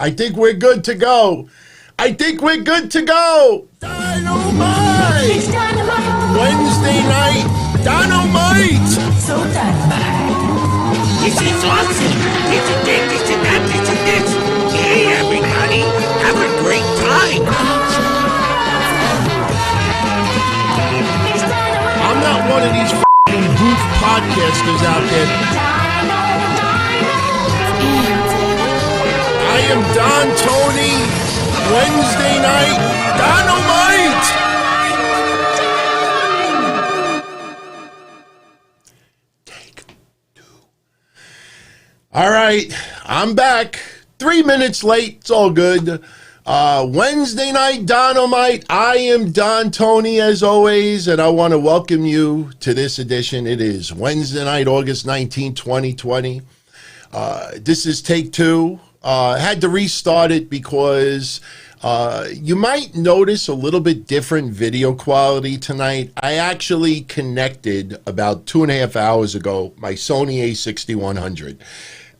I think we're good to go. I think we're good to go. Dynamite! It's Dynamite! Wednesday night, Dynamite! So Dynamite! This is awesome! This is this, this is that, this is this! Hey everybody, have a great time! It's Dynamite! I'm not one of these f***ing goof podcasters out there. I am Don Tony, Wednesday night, Dynamite! Take two. All right, I'm back. 3 minutes late, it's all good. Wednesday night, Dynamite. I am Don Tony, as always, and I want to welcome you to this edition. It is Wednesday night, August 19, 2020. This is take two. Had to restart it because you might notice a little bit different video quality tonight. I actually connected about 2.5 hours ago my Sony a6100.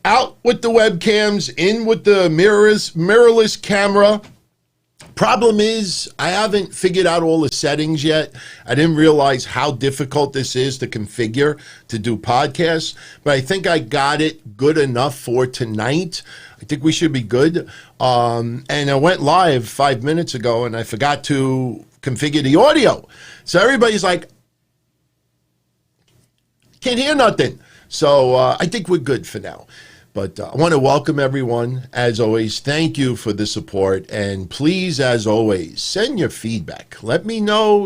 Out with the webcams, in with the mirrorless camera. Problem is, I haven't figured out all the settings yet. I didn't realize how difficult this is to configure to do podcasts, but I think I got it good enough for tonight. I think we should be good. And I went live 5 minutes ago, and I forgot to configure the audio. So everybody's like, can't hear nothing. So I think we're good for now. But I want to welcome everyone. As always, thank you for the support. And please, as always, send your feedback. Let me know,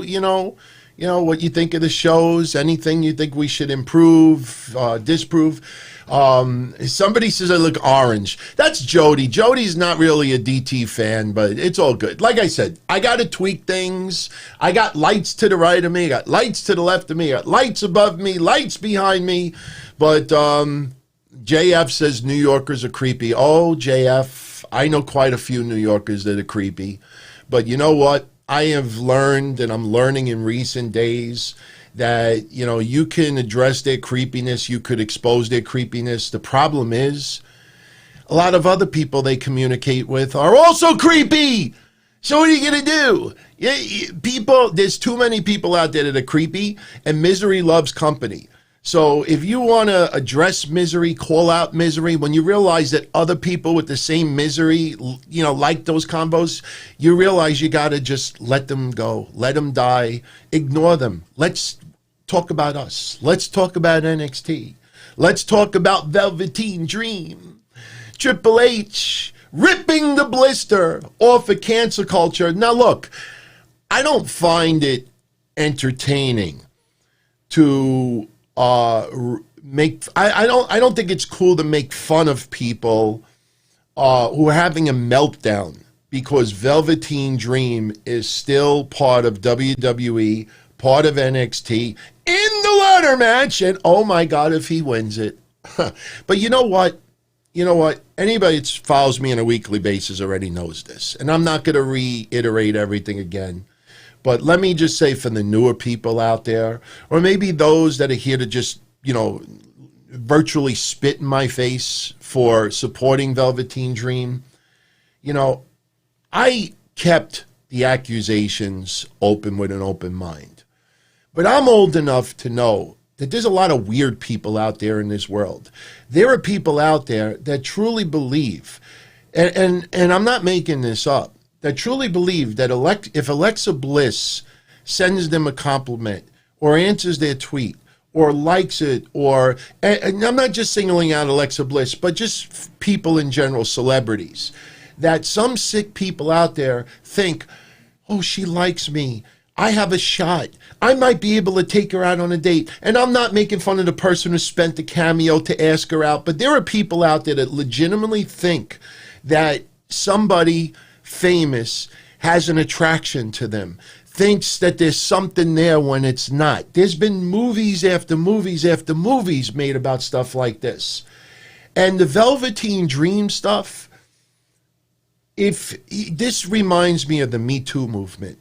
what you think of the shows, anything you think we should improve, disprove. Somebody says I look orange. That's Jody. Jody's not really a DT fan, but it's all good. Like I said, I got to tweak things. I got lights to the right of me. I got lights to the left of me. I got lights above me, lights behind me. But JF says New Yorkers are creepy. Oh, JF, I know quite a few New Yorkers that are creepy. But you know what? I have learned, and I'm learning in recent days, that, you can address their creepiness. You could expose their creepiness. The problem is a lot of other people they communicate with are also creepy. So what are you going to do? There's too many people out there that are creepy, and misery loves company. So if you want to address misery, call out misery, when you realize that other people with the same misery, like those combos, you realize you got to just let them go, let them die, ignore them. Let's talk about us. Let's talk about NXT. Let's talk about Velveteen Dream. Triple H ripping the blister off of cancer culture. Now look, I don't find it entertaining to I don't think it's cool to make fun of people who are having a meltdown because Velveteen Dream is still part of WWE, part of NXT in the ladder match, and oh my God, if he wins it. But you know what? Anybody that follows me on a weekly basis already knows this, and I'm not going to reiterate everything again. But let me just say for the newer people out there, or maybe those that are here to just, virtually spit in my face for supporting Velveteen Dream, I kept the accusations open with an open mind. But I'm old enough to know that there's a lot of weird people out there in this world. There are people out there that truly believe, and I'm not making this up, that truly believe that if Alexa Bliss sends them a compliment or answers their tweet or likes it, and I'm not just singling out Alexa Bliss, but just people in general, celebrities, that some sick people out there think, oh, she likes me. I have a shot. I might be able to take her out on a date. And I'm not making fun of the person who spent the cameo to ask her out, but there are people out there that legitimately think that somebody famous has an attraction to them, thinks that there's something there when it's not. There's been movies after movies after movies made about stuff like this. And the Velveteen Dream stuff, this reminds me of the Me Too movement.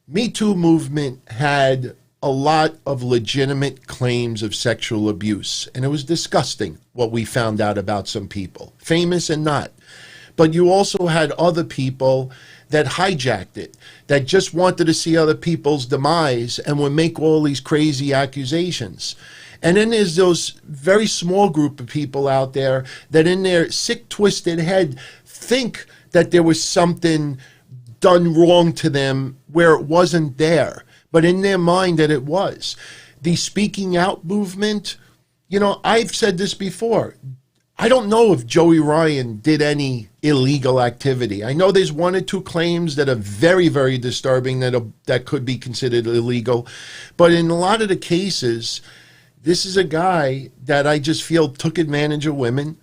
Me Too movement had a lot of legitimate claims of sexual abuse, and it was disgusting what we found out about some people, famous and not. but you also had other people that hijacked it, that just wanted to see other people's demise and would make all these crazy accusations. And then there's those very small group of people out there that in their sick, twisted head think that there was something done wrong to them where it wasn't there, but in their mind that it was. The speaking out movement, you know, I've said this before. I don't know if Joey Ryan did any illegal activity. I know there's one or two claims that are very, very disturbing that could be considered illegal. But in a lot of the cases, this is a guy that I just feel took advantage of women,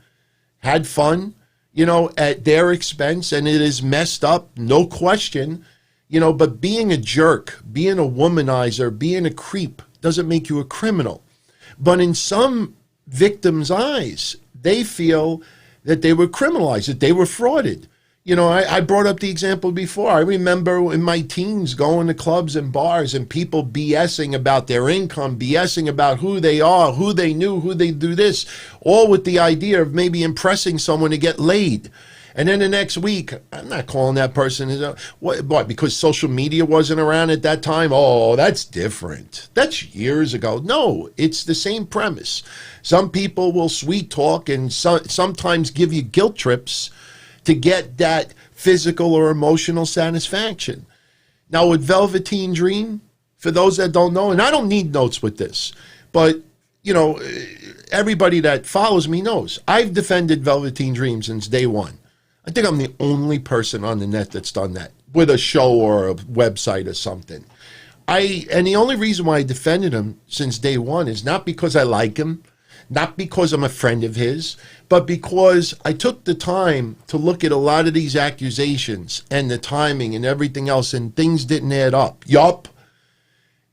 had fun, you know, at their expense, and it is messed up, no question, you know, but being a jerk, being a womanizer, being a creep doesn't make you a criminal. But in some victims' eyes, they feel that they were criminalized, that they were frauded. You know, I brought up the example before. I remember in my teens going to clubs and bars and people BSing about their income, BSing about who they are, who they knew, who they do this, all with the idea of maybe impressing someone to get laid. And then the next week, I'm not calling that person, what, because social media wasn't around at that time? Oh, that's different. That's years ago. No, it's the same premise. Some people will sweet talk and sometimes give you guilt trips to get that physical or emotional satisfaction. Now with Velveteen Dream, for those that don't know, and I don't need notes with this, but you know, everybody that follows me knows, I've defended Velveteen Dream since day one. I think I'm the only person on the net that's done that with a show or a website or something. And the only reason why I defended him since day one is not because I like him, not because I'm a friend of his, but because I took the time to look at a lot of these accusations and the timing and everything else, and things didn't add up. Yup.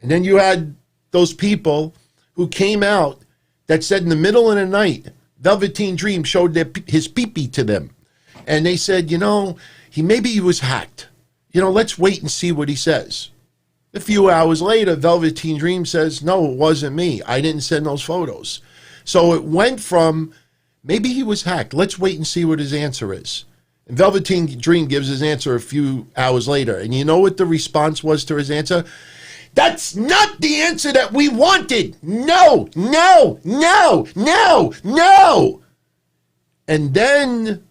And then you had those people who came out that said in the middle of the night, Velveteen Dream showed his pee-pee to them. And they said, you know, maybe he was hacked. You know, let's wait and see what he says. A few hours later, Velveteen Dream says, no, it wasn't me. I didn't send those photos. So it went from, maybe he was hacked. Let's wait and see what his answer is. And Velveteen Dream gives his answer a few hours later. And you know what the response was to his answer? That's not the answer that we wanted. No, no, no, no, no. And then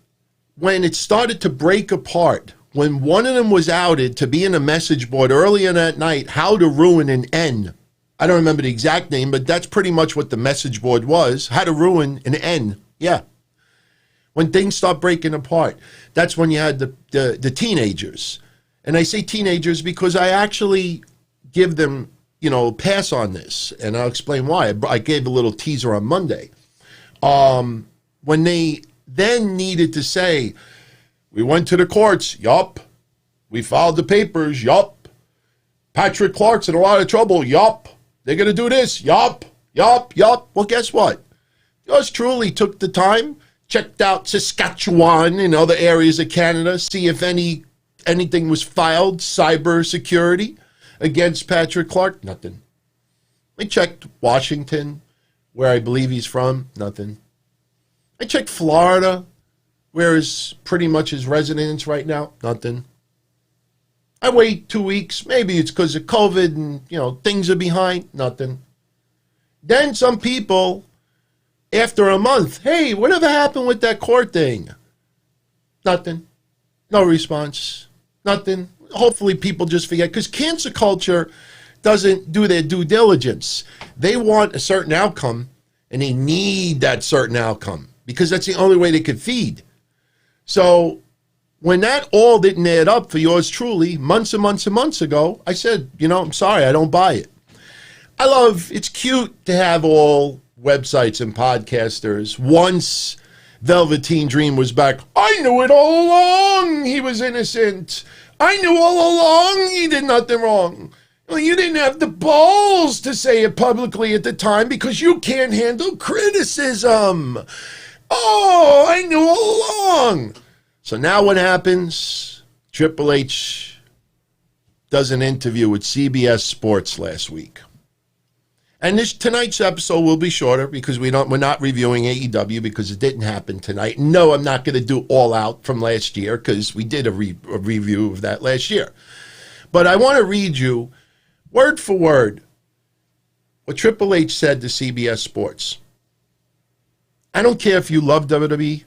when it started to break apart, when one of them was outed to be in a message board earlier that night, how to ruin an N. I don't remember the exact name, but that's pretty much what the message board was. How to ruin an N. Yeah. When things start breaking apart, that's when you had the teenagers. And I say teenagers because I actually give them, you know, pass on this. And I'll explain why. I gave a little teaser on Monday. When they then needed to say, we went to the courts, yup. We filed the papers, yup. Patrick Clark's in a lot of trouble, yup. They're going to do this, yup, yup, yup. Well, guess what? Yours truly took the time, checked out Saskatchewan and other areas of Canada, see if anything was filed, cyber security, against Patrick Clark, nothing. I checked Washington, where I believe he's from, nothing. I checked Florida, where is pretty much his residence right now, nothing. I wait 2 weeks, maybe it's because of COVID and, you know, things are behind, nothing. Then some people, after a month, hey, whatever happened with that court thing? Nothing. No response. Nothing. Hopefully people just forget, because cancer culture doesn't do their due diligence. They want a certain outcome, and they need that certain outcome, because that's the only way they could feed. So when that all didn't add up for yours truly, months and months and months ago, I said, you know, I'm sorry, I don't buy it. It's cute to have all websites and podcasters. Once Velveteen Dream was back, I knew it all along he was innocent. I knew all along he did nothing wrong. Well, you didn't have the balls to say it publicly at the time because you can't handle criticism. Oh, I knew all along. So now what happens? Triple H does an interview with CBS Sports last week. And tonight's episode will be shorter because we're not reviewing AEW because it didn't happen tonight. No, I'm not going to do All Out from last year because we did a review of that last year. But I want to read you, word for word, what Triple H said to CBS Sports. I don't care if you love WWE.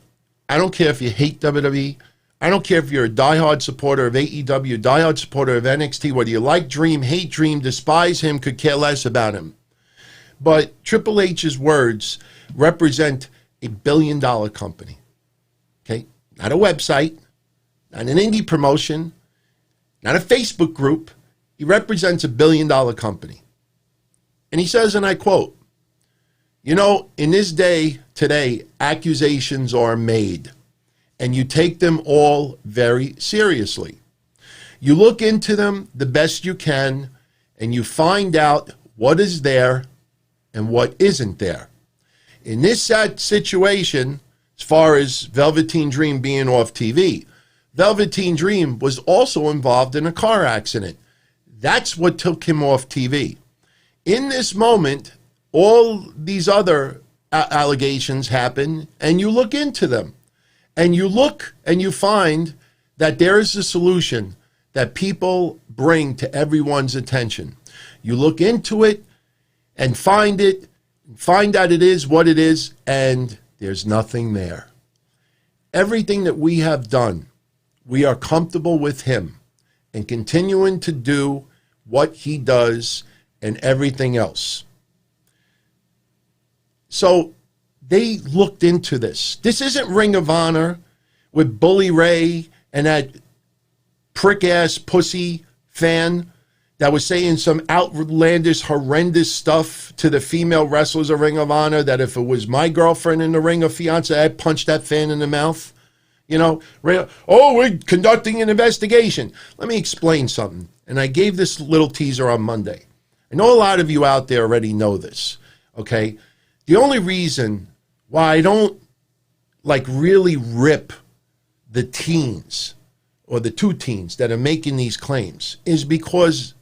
I don't care if you hate WWE. I don't care if you're a diehard supporter of AEW, diehard supporter of NXT, whether you like Dream, hate Dream, despise him, could care less about him. But Triple H's words represent a billion-dollar company. Okay? Not a website, not an indie promotion, not a Facebook group. He represents a billion-dollar company. And he says, and I quote, you know, in this day, today, accusations are made, and you take them all very seriously. You look into them the best you can, and you find out what is there and what isn't there. In this situation, as far as Velveteen Dream being off TV, Velveteen Dream was also involved in a car accident. That's what took him off TV. In this moment, all these other allegations happen, and you look into them. And you look and you find that there is a solution that people bring to everyone's attention. You look into it and find out it is what it is, and there's nothing there. Everything that we have done, we are comfortable with him and continuing to do what he does and everything else. So they looked into this. This isn't Ring of Honor with Bully Ray and that prick-ass pussy fan that was saying some outlandish, horrendous stuff to the female wrestlers of Ring of Honor that if it was my girlfriend in the ring or fiance, I'd punch that fan in the mouth. You know, oh, we're conducting an investigation. Let me explain something. And I gave this little teaser on Monday. I know a lot of you out there already know this, okay? The only reason why I don't, like, really rip the teens or the two teens that are making these claims is because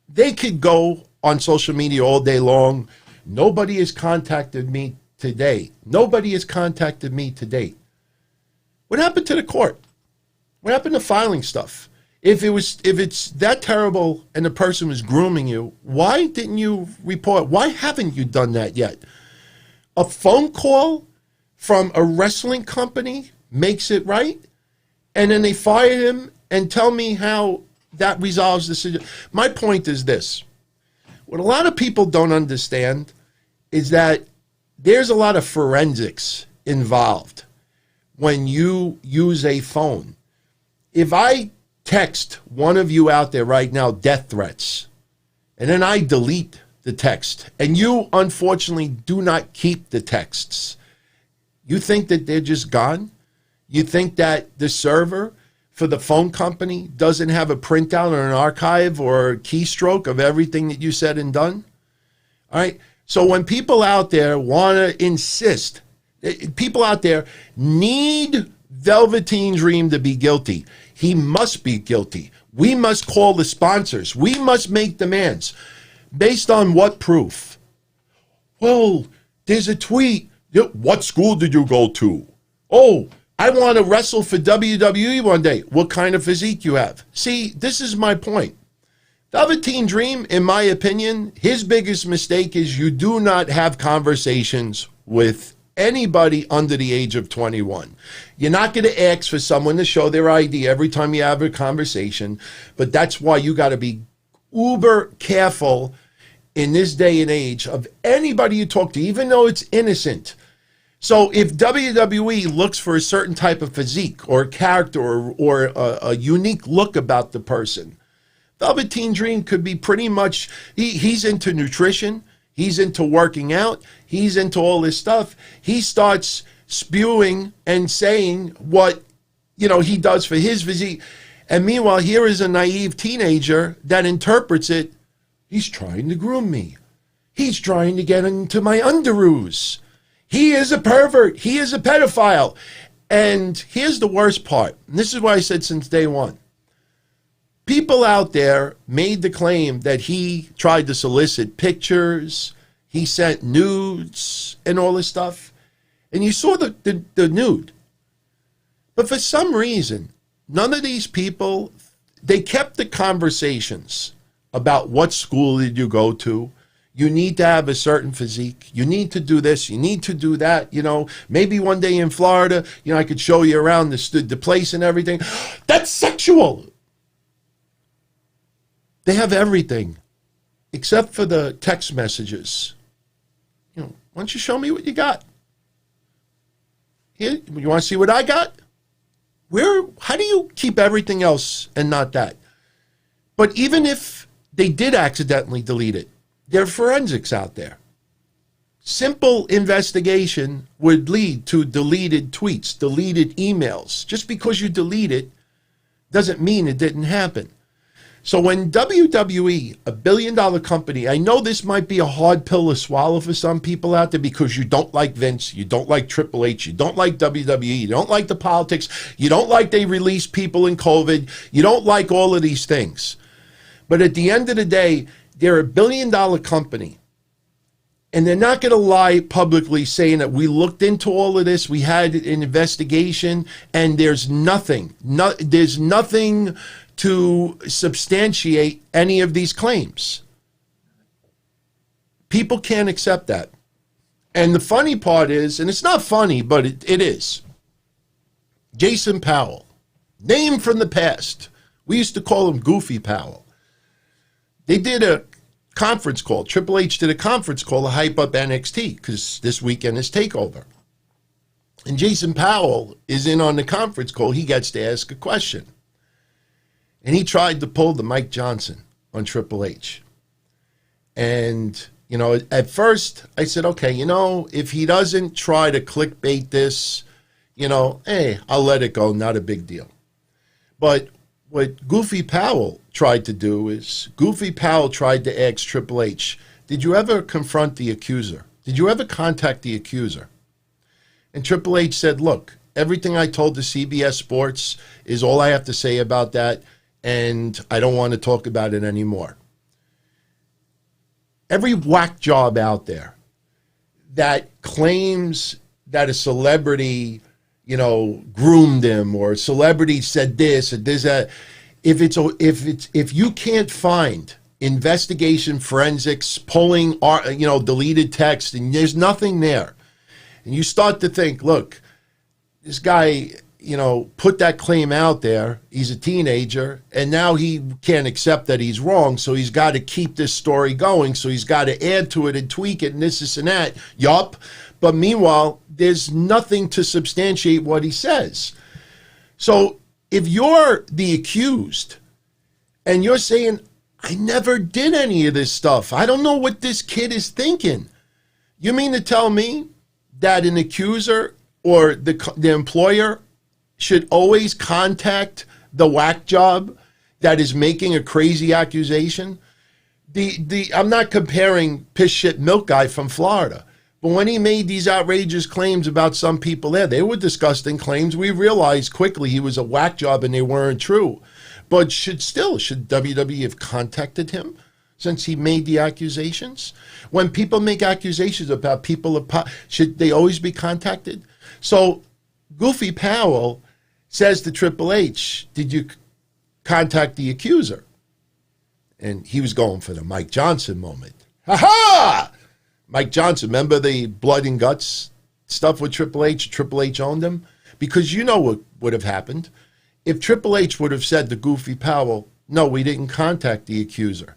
they could go on social media all day long. Nobody has contacted me today. Nobody has contacted me to date. What happened to the court? What happened to filing stuff? If it's that terrible and the person was grooming you, why didn't you report? Why haven't you done that yet? A phone call from a wrestling company makes it right, and then they fire him and tell me how that resolves the situation. My point is this. What a lot of people don't understand is that there's a lot of forensics involved when you use a phone. If I text one of you out there right now death threats, and then I delete the text, and you unfortunately do not keep the texts, you think that they're just gone? You think that the server for the phone company doesn't have a printout or an archive or a keystroke of everything that you said and done? All right. So when people out there want to insist, people out there need Velveteen Dream to be guilty. He must be guilty. We must call the sponsors. We must make demands. Based on what proof? Well, there's a tweet. What school did you go to? Oh, I want to wrestle for WWE one day. What kind of physique you have? See, this is my point. Velveteen Dream, in my opinion, his biggest mistake is you do not have conversations with anybody under the age of 21. You're not going to ask for someone to show their ID every time you have a conversation, but that's why you got to be uber careful in this day and age of anybody you talk to, even though it's innocent. So if WWE looks for a certain type of physique or character or a unique look about the person, Velveteen Dream could be pretty much, he's into nutrition, he's into working out, he's into all this stuff. He starts spewing and saying what, he does for his physique. And meanwhile, here is a naive teenager that interprets it, he's trying to groom me. He's trying to get into my underoos. He is a pervert. He is a pedophile. And here's the worst part. And this is what I said since day one. People out there made the claim that he tried to solicit pictures he sent nudes and all this stuff. And you saw the nude. But for some reason, none of these people, they kept the conversations about what school did you go to. You need to have a certain physique. You need to do this. You need to do that. You know, maybe one day in Florida, you know, I could show you around the place and everything. That's sexual. They have everything except for the text messages. You know, why don't you show me what you got? Here, you want to see what I got? How do you keep everything else and not that? But even if they did accidentally delete it, there are forensics out there. Simple investigation would lead to deleted tweets, deleted emails. Just because you delete it doesn't mean it didn't happen. So when WWE, a billion-dollar company, I know this might be a hard pill to swallow for some people out there because you don't like Vince, you don't like Triple H, you don't like WWE, you don't like the politics, you don't like they release people in COVID, you don't like all of these things. But at the end of the day, they're a billion-dollar company. And they're not going to lie publicly saying that we looked into all of this, we had an investigation, and there's nothing to substantiate any of these claims. People can't accept that. And the funny part is, and it's not funny, but it is, Jason Powell, name from the past. We used to call him Goofy Powell. They did a conference call. Triple H did a conference call to hype up NXT because this weekend is TakeOver. And Jason Powell is in on the conference call. He gets to ask a question. And he tried to pull the Mike Johnson on Triple H. And, you know, at first I said, okay, you know, if he doesn't try to clickbait this, you know, hey, I'll let it go. Not a big deal. But what Goofy Powell tried to do is, Goofy Powell tried to ask Triple H, did you ever confront the accuser? Did you ever contact the accuser? And Triple H said, look, everything I told to CBS Sports is all I have to say about that, and I don't want to talk about it anymore. Every whack job out there that claims that a celebrity, you know, groomed him, or a celebrity said this or this, that, if you can't find investigation, forensics, pulling, you know, deleted text, and there's nothing there, and you start to think, look, this guy, you know, put that claim out there. He's a teenager, and now he can't accept that he's wrong, so he's got to keep this story going, so he's got to add to it and tweak it and this and that. Yup. But meanwhile, there's nothing to substantiate what he says. So if you're the accused and you're saying, I never did any of this stuff, I don't know what this kid is thinking, you mean to tell me that an accuser or the employer should always contact the whack job that is making a crazy accusation? I'm not comparing piss shit milk guy from Florida, but when he made these outrageous claims about some people there, they were disgusting claims. We realized quickly he was a whack job and they weren't true. But should WWE have contacted him since he made the accusations? When people make accusations about people, should they always be contacted? So Goofy Powell says to Triple H, did you contact the accuser? And he was going for the Mike Johnson moment. Ha-ha! Mike Johnson, remember the blood and guts stuff with Triple H? Triple H owned him? Because you know what would have happened. If Triple H would have said to Goofy Powell, no, we didn't contact the accuser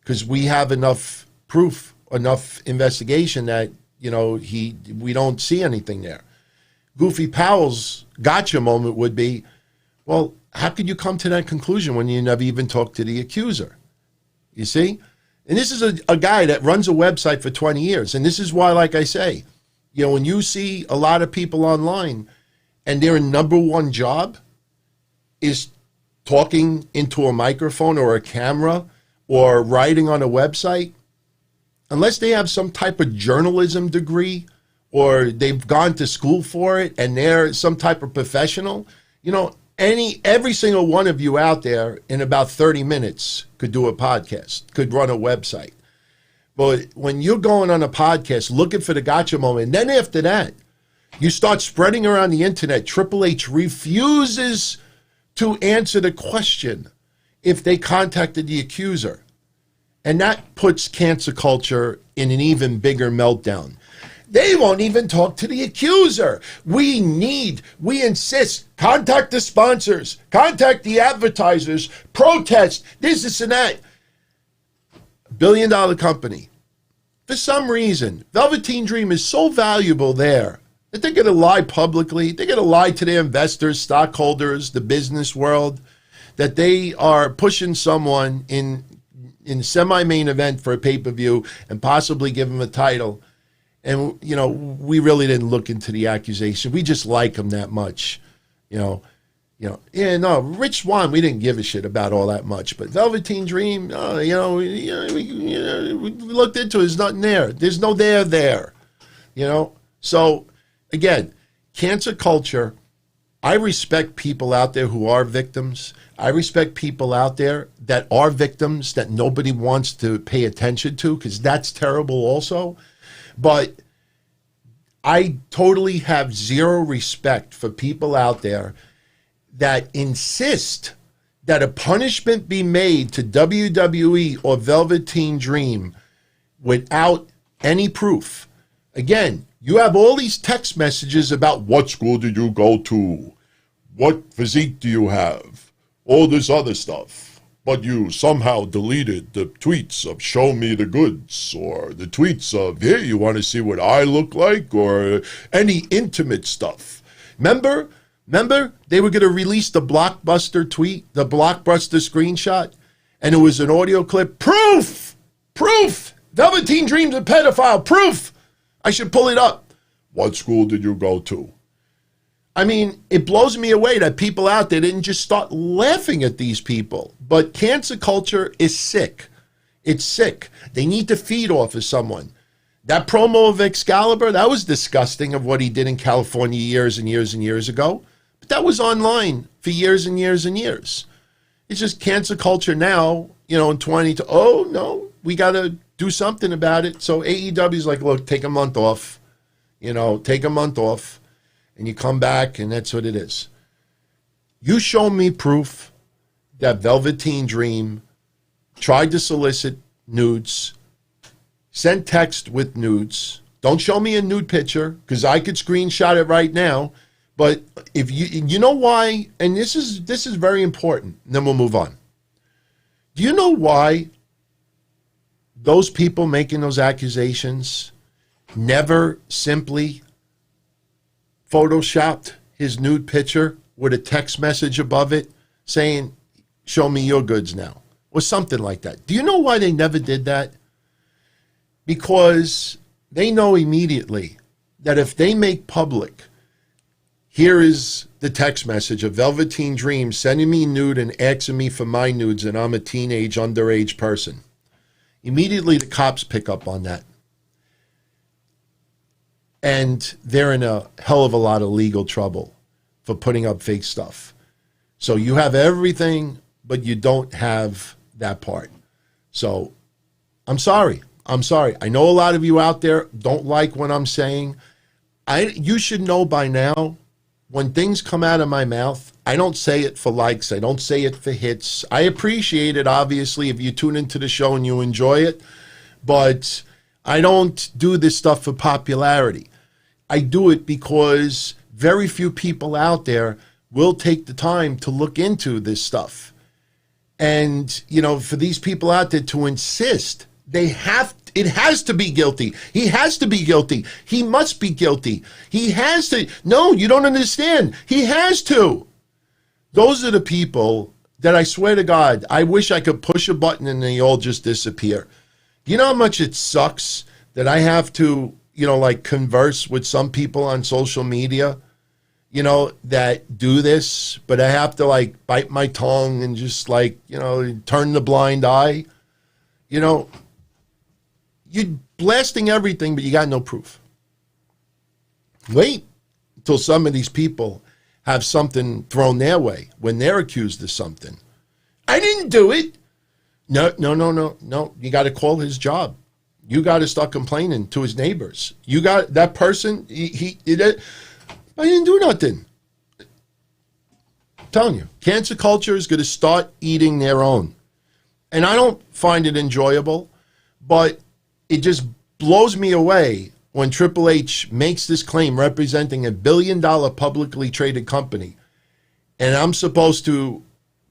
because we have enough proof, enough investigation that, you know, we don't see anything there. Goofy Powell's gotcha moment would be, well, how could you come to that conclusion when you never even talked to the accuser? You see? And this is a guy that runs a website for 20 years. And this is why, like I say, you know, when you see a lot of people online and their number one job is talking into a microphone or a camera or writing on a website, unless they have some type of journalism degree or they've gone to school for it and they're some type of professional, you know, every single one of you out there in about 30 minutes could do a podcast, could run a website. But when you're going on a podcast looking for the gotcha moment, and then after that, you start spreading around the internet, Triple H refuses to answer the question if they contacted the accuser. And that puts cancer culture in an even bigger meltdown. They won't even talk to the accuser. We insist, contact the sponsors, contact the advertisers, protest, this and that. Billion-dollar company. For some reason, Velveteen Dream is so valuable there that they're going to lie publicly. They're going to lie to their investors, stockholders, the business world, that they are pushing someone in semi-main event for a pay-per-view and possibly give them a title. And, we really didn't look into the accusation. We just like them that much, Rich Swann, we didn't give a shit about all that much. But Velveteen Dream, we looked into it. There's nothing there. There's no there. So, again, cancer culture, I respect people out there who are victims. I respect people out there that are victims that nobody wants to pay attention to because that's terrible also. But I totally have zero respect for people out there that insist that a punishment be made to WWE or Velveteen Dream without any proof. Again, you have all these text messages about what school did you go to? What physique do you have? All this other stuff. But you somehow deleted the tweets of show me the goods or the tweets of, here, you want to see what I look like or any intimate stuff. Remember they were going to release the Blockbuster tweet, the Blockbuster screenshot, and it was an audio clip. Proof! Velveteen Dream's a pedophile. Proof! I should pull it up. What school did you go to? I mean, it blows me away that people out there didn't just start laughing at these people. But cancer culture is sick. It's sick. They need to feed off of someone. That promo of Excalibur, that was disgusting of what he did in California years and years and years ago. But that was online for years and years and years. It's just cancer culture now, in 20, oh, no, we got to do something about it. So AEW's like, look, take a month off. Take a month off. And you come back, and that's what it is. You show me proof that Velveteen Dream tried to solicit nudes, sent text with nudes. Don't show me a nude picture, because I could screenshot it right now. But if you know why, and this is very important, and then we'll move on. Do you know why those people making those accusations never simply photoshopped his nude picture with a text message above it saying, show me your goods now, or something like that? Do you know why they never did that? Because they know immediately that if they make public, here is the text message of Velveteen Dream sending me nude and asking me for my nudes, and I'm a teenage, underage person. Immediately the cops pick up on that. And they're in a hell of a lot of legal trouble for putting up fake stuff. So you have everything, but you don't have that part. So I'm sorry. I know a lot of you out there don't like what I'm saying. You should know by now, when things come out of my mouth, I don't say it for likes. I don't say it for hits. I appreciate it, obviously, if you tune into the show and you enjoy it. But I don't do this stuff for popularity. I do it because very few people out there will take the time to look into this stuff. And, for these people out there to insist, it has to be guilty. He has to be guilty. He must be guilty. He has to. No, you don't understand. He has to. Those are the people that I swear to God, I wish I could push a button and they all just disappear. You know how much it sucks that I have to, converse with some people on social media, that do this, but I have to bite my tongue and just turn the blind eye. You're blasting everything, but you got no proof. Wait until some of these people have something thrown their way when they're accused of something. I didn't do it. No. You got to call his job. You got to start complaining to his neighbors. You got that person. I didn't do nothing. I'm telling you, cancer culture is going to start eating their own. And I don't find it enjoyable, but it just blows me away when Triple H makes this claim representing $1 billion publicly traded company. And I'm supposed to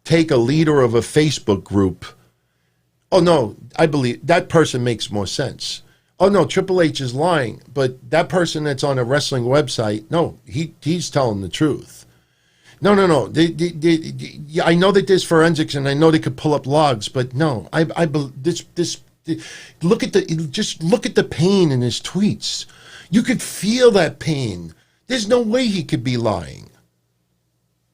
take a leader of a Facebook group. Oh, no, I believe that person makes more sense. Oh, no, Triple H is lying. But that person that's on a wrestling website, no, he's telling the truth. No. I know that there's forensics and I know they could pull up logs, but no, look at the pain in his tweets. You could feel that pain. There's no way he could be lying.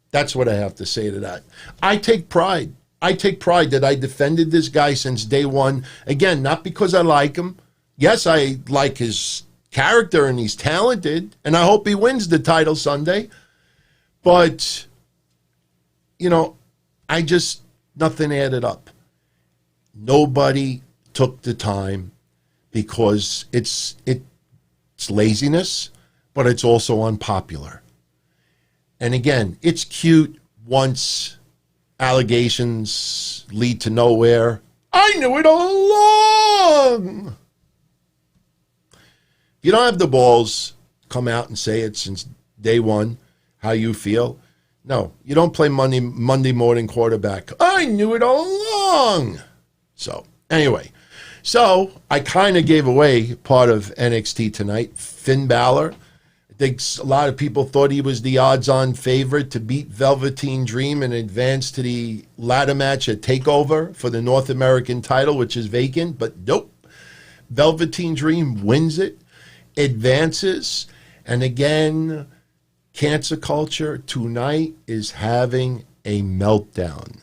That's what I have to say to that. I take pride. I take pride that I defended this guy since day one. Again, not because I like him. Yes, I like his character and he's talented, and I hope he wins the title Sunday. But, nothing added up. Nobody took the time because it's laziness, but it's also unpopular. And again, it's cute once allegations lead to nowhere. I knew it all along. If you don't have the balls, come out and say it since day one, how you feel. No, you don't play Monday morning quarterback. I knew it all along. So, anyway. So, I kind of gave away part of NXT tonight. Finn Balor. I think a lot of people thought he was the odds-on favorite to beat Velveteen Dream and advance to the ladder match at TakeOver for the North American title, which is vacant. But nope. Velveteen Dream wins it, advances, and again, cancer culture tonight is having a meltdown.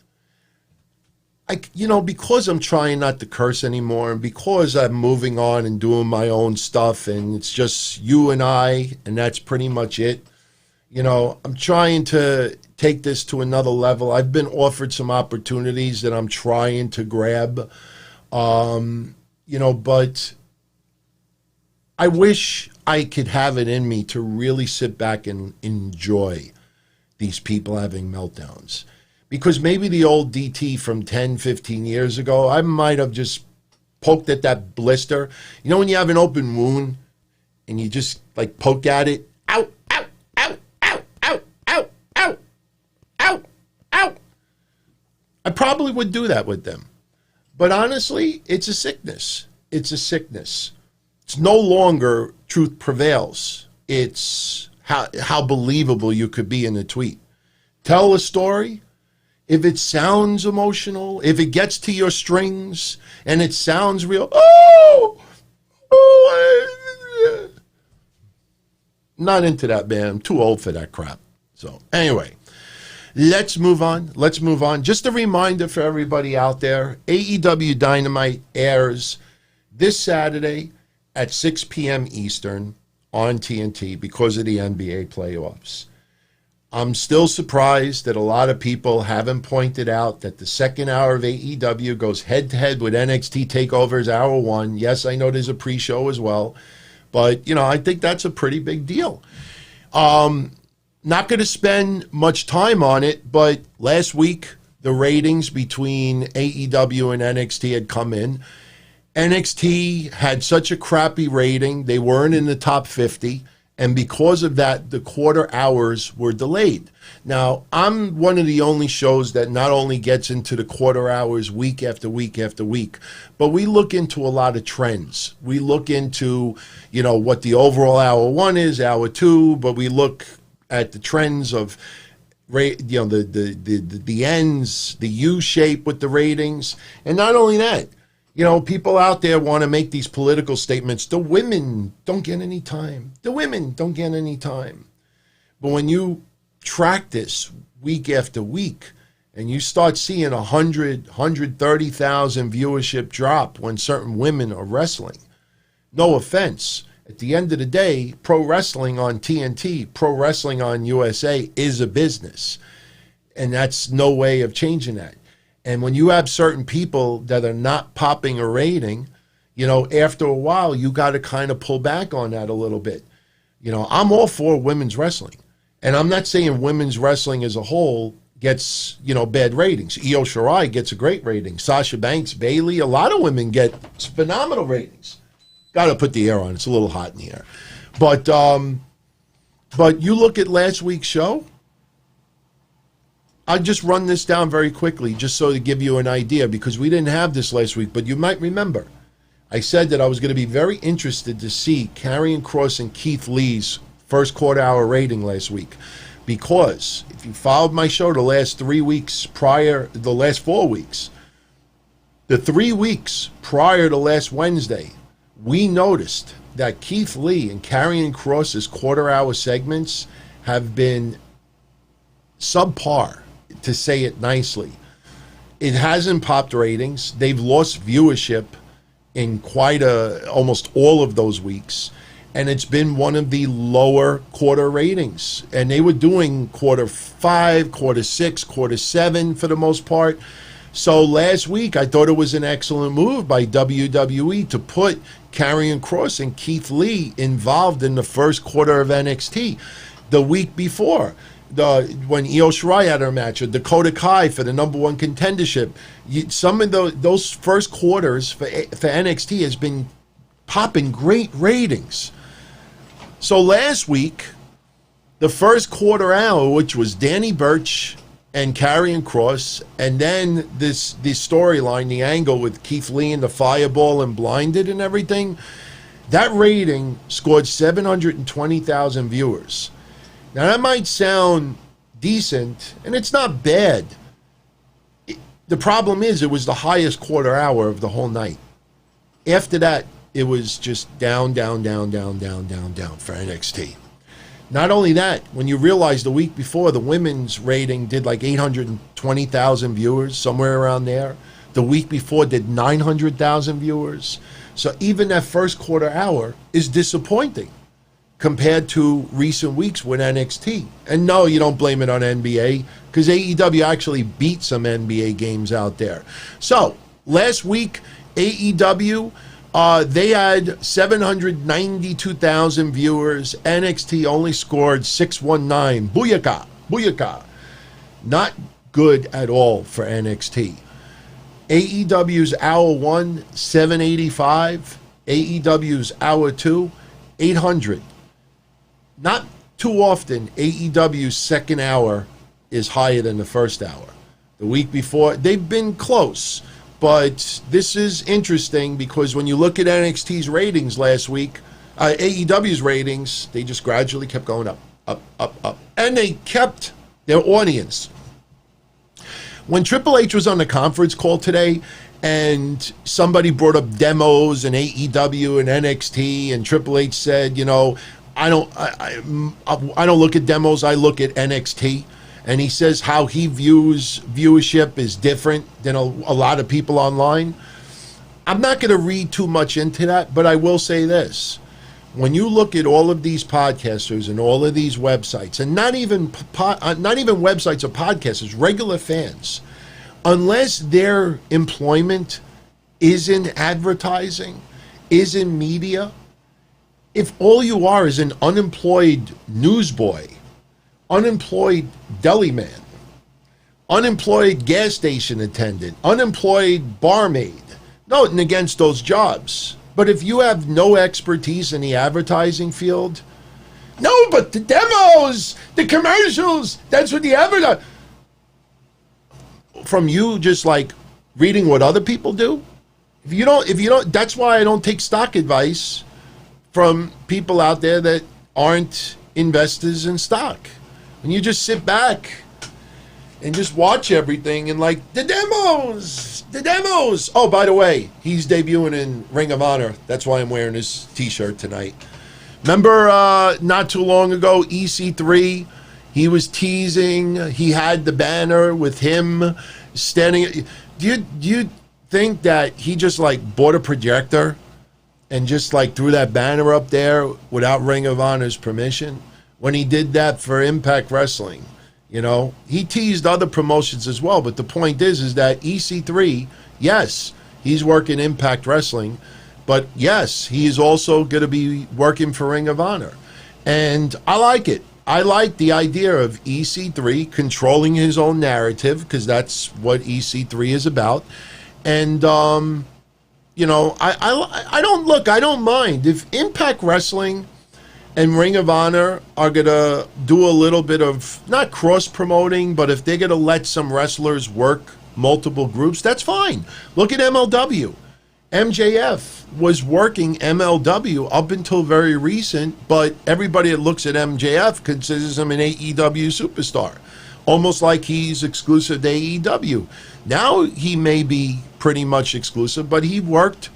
Because I'm trying not to curse anymore and because I'm moving on and doing my own stuff and it's just you and I, and that's pretty much it. I'm trying to take this to another level. I've been offered some opportunities that I'm trying to grab. But I wish I could have it in me to really sit back and enjoy these people having meltdowns. Because maybe the old DT from 10, 15 years ago, I might have just poked at that blister. When you have an open wound and you just poke at it, ow, ow, ow, ow, ow, ow, ow, ow, ow. I probably would do that with them. But honestly, it's a sickness. It's a sickness. It's no longer truth prevails. It's how believable you could be in a tweet. Tell a story. If it sounds emotional, if it gets to your strings and it sounds real, not into that, man. I'm too old for that crap. So anyway, let's move on. Just a reminder for everybody out there, AEW Dynamite airs this Saturday at 6 p.m. Eastern on TNT because of the NBA playoffs. I'm still surprised that a lot of people haven't pointed out that the second hour of AEW goes head-to-head with NXT Takeover's Hour 1. Yes, I know there's a pre-show as well, but, I think that's a pretty big deal. Not going to spend much time on it, but last week, the ratings between AEW and NXT had come in. NXT had such a crappy rating, they weren't in the top 50. And because of that, the quarter hours were delayed. Now, I'm one of the only shows that not only gets into the quarter hours week after week after week, but we look into a lot of trends. We look into, what the overall hour 1 is, hour 2, but we look at the trends of, the ends, the U shape with the ratings. And not only that, people out there want to make these political statements. The women don't get any time. The women don't get any time. But when you track this week after week and you start seeing 130,000 viewership drop when certain women are wrestling, no offense, at the end of the day, pro wrestling on TNT, pro wrestling on USA is a business. And that's no way of changing that. And when you have certain people that are not popping a rating, after a while, you got to kind of pull back on that a little bit. I'm all for women's wrestling. And I'm not saying women's wrestling as a whole gets, bad ratings. Io Shirai gets a great rating. Sasha Banks, Bayley, a lot of women get phenomenal ratings. Got to put the air on. It's a little hot in the air. But you look at last week's show, I'll just run this down very quickly just so to give you an idea, because we didn't have this last week, but you might remember. I said that I was going to be very interested to see Karrion Kross and Keith Lee's first quarter hour rating last week, because if you followed my show the last 3 weeks the last 4 weeks, the 3 weeks prior to last Wednesday, we noticed that Keith Lee and Karrion Kross's quarter hour segments have been subpar, to say it nicely. It hasn't popped ratings. They've lost viewership in almost all of those weeks, and it's been one of the lower quarter ratings. And they were doing quarter 5, quarter 6, quarter 7 for the most part. So last week, I thought it was an excellent move by WWE to put Karrion Kross and Keith Lee involved in the first quarter of NXT. The week before, when Io Shirai had her match, or Dakota Kai for the #1 contendership, some of those first quarters for NXT has been popping great ratings. So last week, the first quarter hour, which was Danny Burch and Karrion Kross, and then the storyline, the angle with Keith Lee and the fireball and blinded and everything, that rating scored 720,000 viewers. Now, that might sound decent, and it's not bad. The problem is it was the highest quarter hour of the whole night. After that, it was just down for NXT. Not only that, when you realize the week before, the women's rating did like 820,000 viewers, somewhere around there. The week before did 900,000 viewers. So even that first quarter hour is disappointing compared to recent weeks with NXT. And no, you don't blame it on NBA, because AEW actually beat some NBA games out there. So last week, AEW, they had 792,000 viewers. NXT only scored 619. Booyaka. Not good at all for NXT. AEW's Hour 1, 785. AEW's Hour 2, 800. Not too often, AEW's second hour is higher than the first hour. The week before, they've been close. But this is interesting because when you look at NXT's ratings last week, AEW's ratings, they just gradually kept going up. And they kept their audience. When Triple H was on the conference call today and somebody brought up demos and AEW and NXT, and Triple H said, I don't look at demos, I look at NXT. And he says how he views viewership is different than a lot of people online. I'm not going to read too much into that, but I will say this. When you look at all of these podcasters and all of these websites, and not even websites or podcasters, regular fans, unless their employment is in advertising, is in media, if all you are is an unemployed newsboy, unemployed deli man, unemployed gas station attendant, unemployed barmaid, nothing against those jobs. But if you have no expertise in the advertising field, no, but the demos, the commercials, that's what the advertising. From you just like reading what other people do, if you don't, that's why I don't take stock advice from people out there that aren't investors in stock. When you just sit back and just watch everything and like, the demos. Oh, by the way, he's debuting in Ring of Honor. That's why I'm wearing his t-shirt tonight. Remember not too long ago, EC3, he was teasing, he had the banner with him standing. Do you think that he just like bought a projector and just like threw that banner up there without Ring of Honor's permission? When he did that for Impact Wrestling, he teased other promotions as well. But the point is that EC3, yes, he's working Impact Wrestling, But yes, he is also going to be working for Ring of Honor. And I like it. I like the idea of EC3 controlling his own narrative, because that's what EC3 is about. And, you know, I don't mind. If Impact Wrestling and Ring of Honor are going to do a little bit of, not cross-promoting, but if they're going to let some wrestlers work multiple groups, that's fine. Look at MLW. MJF was working MLW up until very recent, but everybody that looks at MJF considers him an AEW superstar, almost like he's exclusive to AEW. Now he may be pretty much exclusive, but he worked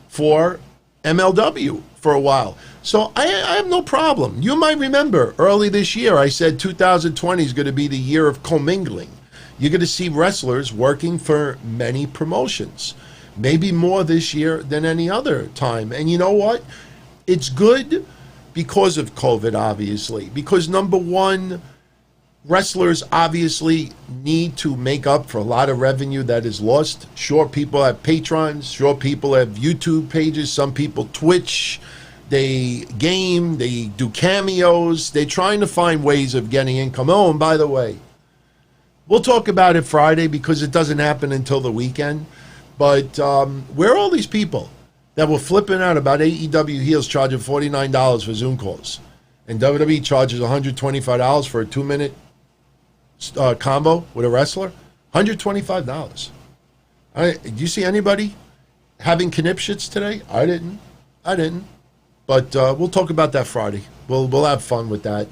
for MLW for a while. So I have no problem. You might remember early this year I said 2020 is going to be the year of commingling. You're going to see wrestlers working for many promotions, maybe more this year than any other time. And you know what? It's good because of COVID, obviously, because number one, wrestlers obviously need to make up for a lot of revenue that is lost. Sure, people have patrons. Sure, people have YouTube pages. Some people Twitch. They game. They do cameos. They're trying to find ways of getting income. Oh, and by the way, we'll talk about it Friday because it doesn't happen until the weekend. But where are all these people that were flipping out about AEW heels charging $49 for Zoom calls? And WWE charges $125 for a 2-minute combo with a wrestler? $125. Did you see anybody having conniptions today? I didn't. But we'll talk about that Friday. We'll have fun with that.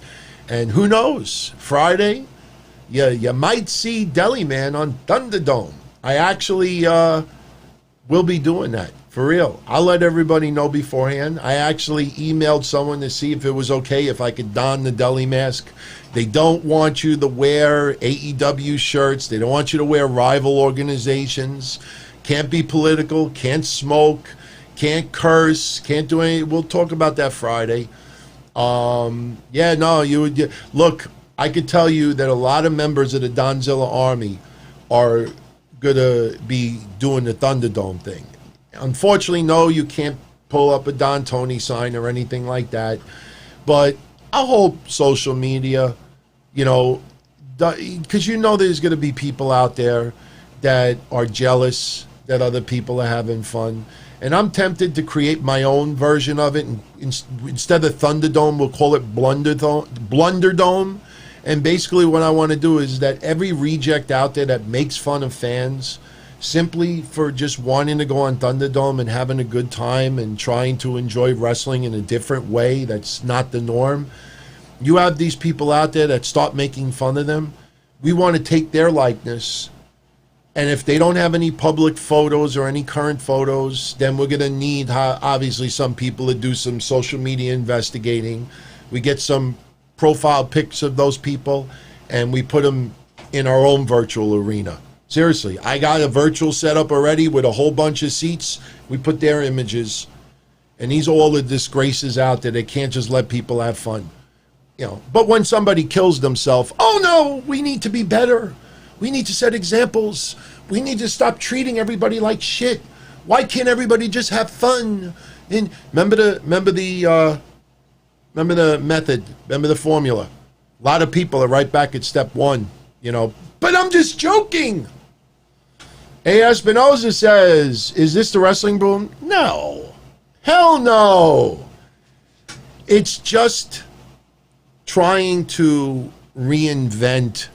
And who knows? Friday, you might see Deli Man on Thunderdome. I actually will be doing that, for real. I'll let everybody know beforehand. I actually emailed someone to see if it was okay if I could don the deli mask. They don't want you to wear AEW shirts. They don't want you to wear rival organizations. Can't be political, can't smoke, can't curse, can't do anything. We'll talk about that Friday. Look, I could tell you that a lot of members of the Donzilla Army are going to be doing the Thunderdome thing. Unfortunately, no, you can't pull up a Don Tony sign or anything like that. But I hope social media, because there's going to be people out there that are jealous that other people are having fun. And I'm tempted to create my own version of it. And instead of Thunderdome, we'll call it Blunderdome. And basically what I want to do is that every reject out there that makes fun of fans simply for just wanting to go on Thunderdome and having a good time and trying to enjoy wrestling in a different way that's not the norm, you have these people out there that start making fun of them. We want to take their likeness, and if they don't have any public photos or any current photos, then we're going to need, obviously, some people to do some social media investigating. We get some profile pics of those people, and we put them in our own virtual arena. Seriously, I got a virtual setup already with a whole bunch of seats. We put their images, and these are all the disgraces out there. They can't just let people have fun. But when somebody kills themselves, oh no, we need to be better. We need to set examples. We need to stop treating everybody like shit. Why can't everybody just have fun? And remember the method. Remember the formula. A lot of people are right back at step one. But I'm just joking. A. Espinoza says, "Is this the wrestling boom?" No, hell no. It's just trying to reinvent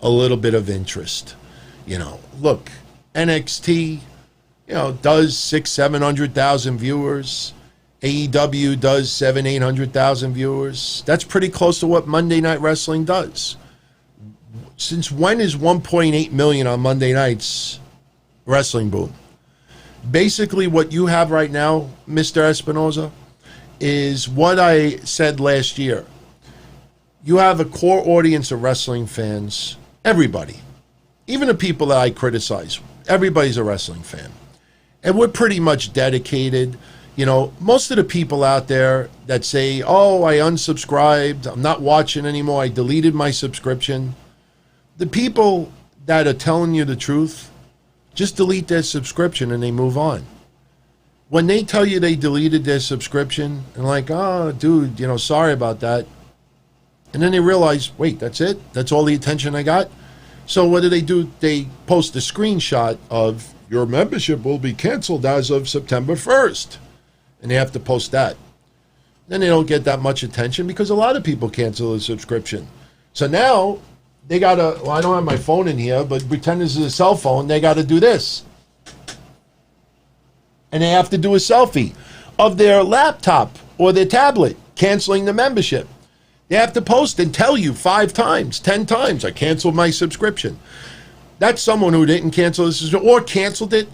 a little bit of interest. Look, NXT, does 600,000-700,000 viewers. AEW does 700,000-800,000 viewers. That's pretty close to what Monday Night Wrestling does. Since when is 1.8 million on Monday nights wrestling boom? Basically, what you have right now, Mr. Espinoza, is what I said last year. You have a core audience of wrestling fans, everybody, even the people that I criticize. Everybody's a wrestling fan. And we're pretty much dedicated. Most of the people out there that say, oh, I unsubscribed, I'm not watching anymore, I deleted my subscription. The people that are telling you the truth, just delete their subscription and they move on. when they tell you they deleted their subscription and like, oh, dude, sorry about that. And then they realize, wait, that's it? That's all the attention I got? So what do? They post a screenshot of your membership will be canceled as of September 1st. And they have to post that. Then they don't get that much attention because a lot of people cancel a subscription. So now they got to, well, I don't have my phone in here, but pretend this is a cell phone. They got to do this. And they have to do a selfie of their laptop or their tablet canceling the membership. They have to post and tell you 5 times, 10 times, I canceled my subscription. That's someone who didn't cancel this or canceled it,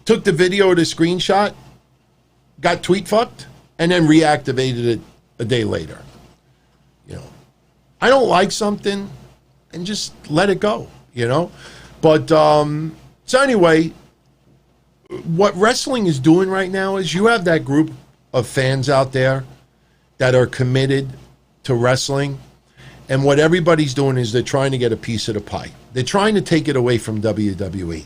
took the video or the screenshot, got tweet fucked, and then reactivated it a day later. I don't like something and just let it go, But, so anyway, what wrestling is doing right now is you have that group of fans out there that are committed to wrestling, and what everybody's doing is they're trying to get a piece of the pie. They're trying to take it away from WWE.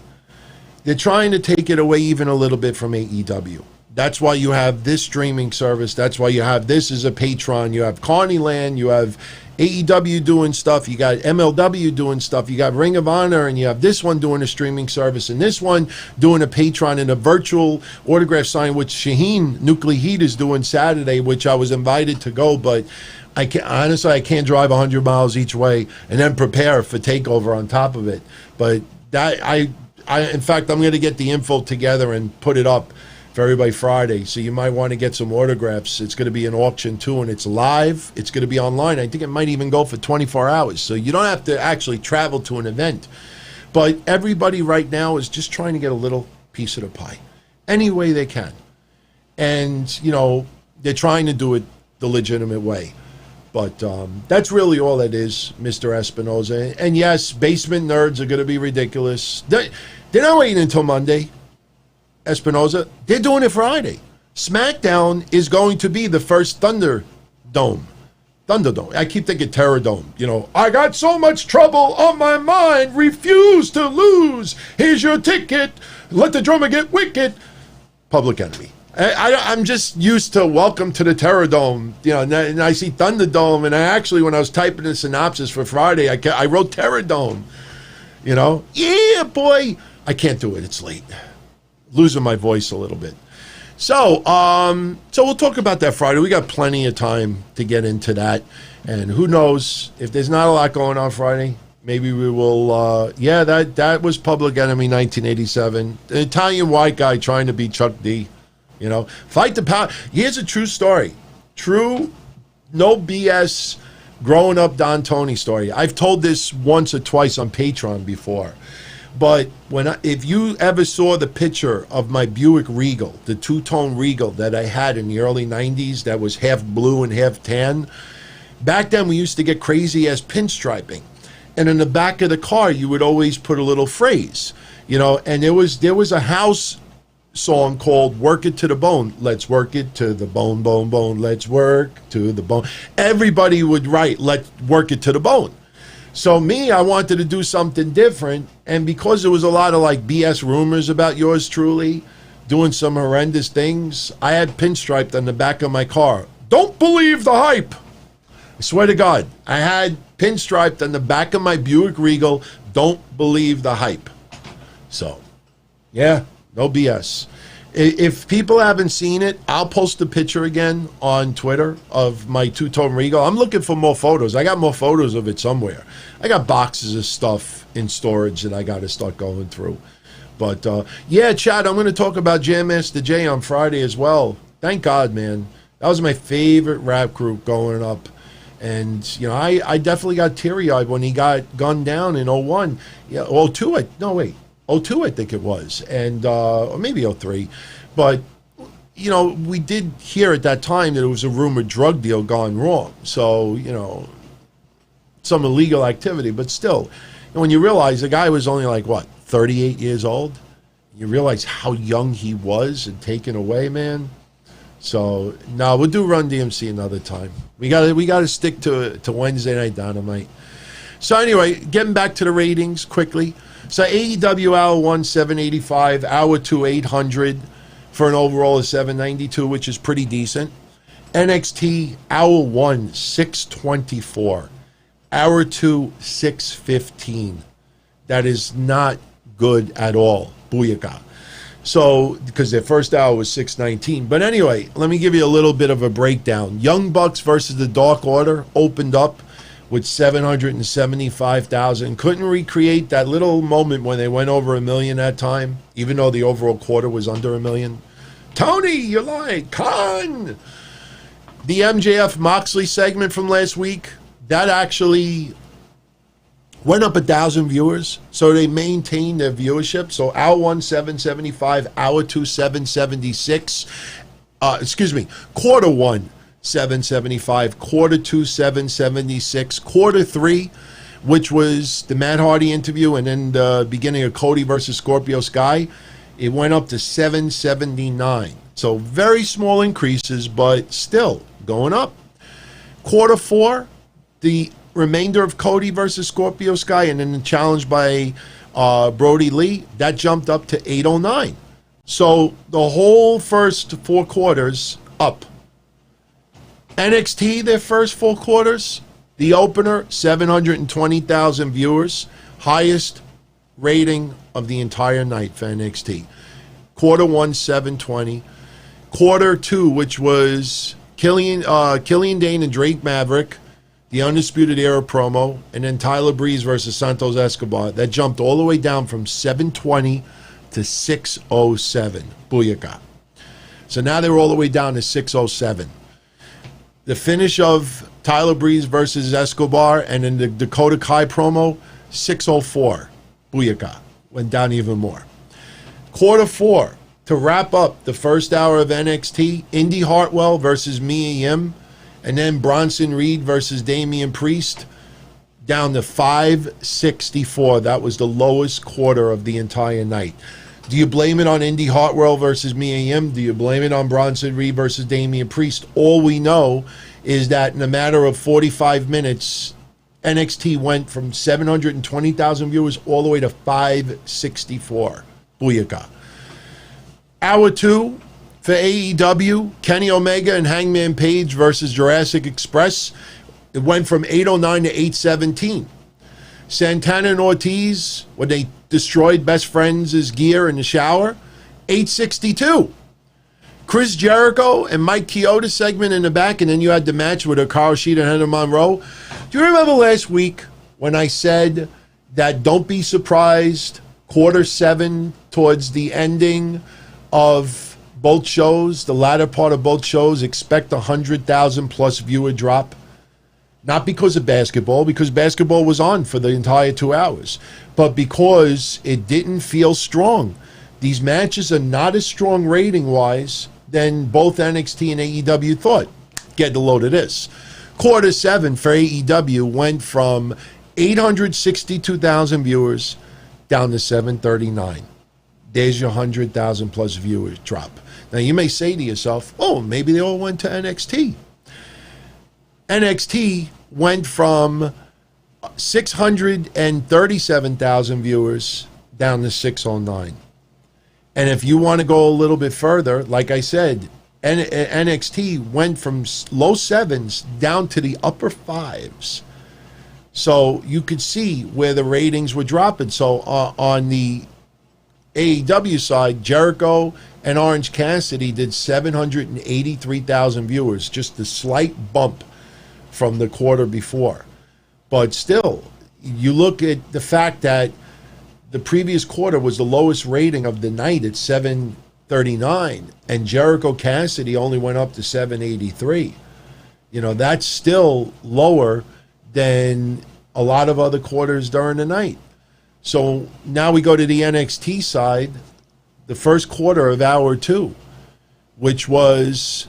They're trying to take it away even a little bit from AEW. That's why you have this streaming service. That's why you have this as a Patreon. You have Carneyland. You have AEW doing stuff. You got MLW doing stuff. You got Ring of Honor, and you have this one doing a streaming service, and this one doing a Patreon and a virtual autograph sign, which Shaheen Nuclear Heat is doing Saturday, which I was invited to go, but I can't drive 100 miles each way and then prepare for Takeover on top of it. But that in fact, I'm going to get the info together and put it up for everybody Friday. So you might want to get some autographs. It's going to be an auction too, and it's live. It's going to be online. I think it might even go for 24 hours. So you don't have to actually travel to an event. But everybody right now is just trying to get a little piece of the pie any way they can. And, they're trying to do it the legitimate way. But that's really all it is, Mr. Espinoza. And yes, basement nerds are going to be ridiculous. They're not waiting until Monday, Espinoza. They're doing it Friday. SmackDown is going to be the first Thunderdome. I keep thinking Terror Dome. I got so much trouble on my mind. Refuse to lose. Here's your ticket. Let the drummer get wicked. Public Enemy. I'm just used to Welcome to the Terror Dome, and I see Thunderdome, and I actually, when I was typing the synopsis for Friday, I wrote Terror Dome, Yeah, boy. I can't do it. It's late. Losing my voice a little bit. So we'll talk about that Friday. We got plenty of time to get into that, and who knows, if there's not a lot going on Friday, maybe we will, that was Public Enemy 1987. An Italian white guy trying to be Chuck D. Fight the power. Here's a true story. True, no BS, growing up Don Tony story. I've told this once or twice on Patreon before. But if you ever saw the picture of my Buick Regal, the two-tone Regal that I had in the early 90s that was half blue and half tan, back then we used to get crazy-ass pinstriping. And in the back of the car, you would always put a little phrase, and there was a house song called Work It to the Bone. Let's work it to the bone, bone, bone. Let's work to the bone. Everybody would write, let's work it to the bone. So I wanted to do something different. And because there was a lot of BS rumors about yours truly doing some horrendous things, I had pinstriped on the back of my car. Don't believe the hype. I swear to God, I had pinstriped on the back of my Buick Regal. Don't believe the hype. So, yeah. No BS. If people haven't seen it, I'll post a picture again on Twitter of my two-tone Regal. I'm looking for more photos. I got more photos of it somewhere. I got boxes of stuff in storage that I got to start going through. But, yeah, Chad, I'm going to talk about Jam Master Jay on Friday as well. Thank God, man. That was my favorite rap group going up. And, I definitely got teary-eyed when he got gunned down in 01. Yeah, 02, 02, I think it was, and or maybe 03. But, we did hear at that time that it was a rumored drug deal gone wrong. So, some illegal activity. But still, when you realize the guy was only 38 years old, you realize how young he was and taken away, man. So, no, we'll do Run DMC another time. We got to stick to Wednesday Night Dynamite. So, anyway, getting back to the ratings quickly. So AEW Hour 1, 785, Hour 2, 800, for an overall of 792, which is pretty decent. NXT Hour 1, 624. Hour 2, 615. That is not good at all. Booyaka. So, because their first hour was 619. But anyway, let me give you a little bit of a breakdown. Young Bucks versus the Dark Order opened up with 775,000. Couldn't recreate that little moment when they went over 1 million that time, even though the overall quarter was under 1 million. Tony, you're lying. Con! The MJF Moxley segment from last week, that actually went up 1,000 viewers, so they maintained their viewership. So hour 1, 775, hour 2, 776. Quarter 1, 775, quarter 2, 776, quarter 3, which was the Matt Hardy interview, and then the beginning of Cody versus Scorpio Sky, it went up to 779. So very small increases, but still going up. Quarter 4, the remainder of Cody versus Scorpio Sky, and then the challenge by Brody Lee, that jumped up to 809. So the whole first 4 quarters up. NXT, their first 4 quarters, the opener, 720,000 viewers, highest rating of the entire night for NXT. Quarter 1, 720. Quarter 2, which was Killian Dane and Drake Maverick, the Undisputed Era promo, and then Tyler Breeze versus Santos Escobar. That jumped all the way down from 720 to 607. Booyaka. So now they're all the way down to 607. The finish of Tyler Breeze versus Escobar and then the Dakota Kai promo, 604. Booyaka. Went down even more. Quarter 4, to wrap up the first hour of NXT, Indy Hartwell versus Mia Yim, and then Bronson Reed versus Damian Priest, down to 564. That was the lowest quarter of the entire night. Do you blame it on Indy Hartwell versus Mia Yim? Do you blame it on Bronson Reed versus Damian Priest? All we know is that in a matter of 45 minutes, NXT went from 720,000 viewers all the way to 564. Booyaka. Hour 2 for AEW, Kenny Omega and Hangman Page versus Jurassic Express. It went from 809 to 817. Santana and Ortiz, when they destroyed Best Friends' gear in the shower, 862. Chris Jericho and Mike Chioda segment in the back, and then you had the match with Hikaru Shida and Heather Monroe. Do you remember last week when I said that don't be surprised, quarter 7 towards the ending of both shows, the latter part of both shows, expect 100,000 plus viewer drop? Not because of basketball, because basketball was on for the entire 2 hours, but because it didn't feel strong. These matches are not as strong rating-wise than both NXT and AEW thought. Get a load of this. Quarter 7 for AEW went from 862,000 viewers down to 739. There's your 100,000 plus viewers drop. Now, you may say to yourself, oh, maybe they all went to NXT. NXT went from 637,000 viewers down to 609. And if you want to go a little bit further, like I said, NXT went from low 7s down to the upper 5s. So you could see where the ratings were dropping. So on the AEW side, Jericho and Orange Cassidy did 783,000 viewers, just a slight bump from the quarter before. But still, you look at the fact that the previous quarter was the lowest rating of the night at 739, and Jericho Cassidy only went up to 783. You know, that's still lower than a lot of other quarters during the night. So now we go to the NXT side, the first quarter of hour 2, which was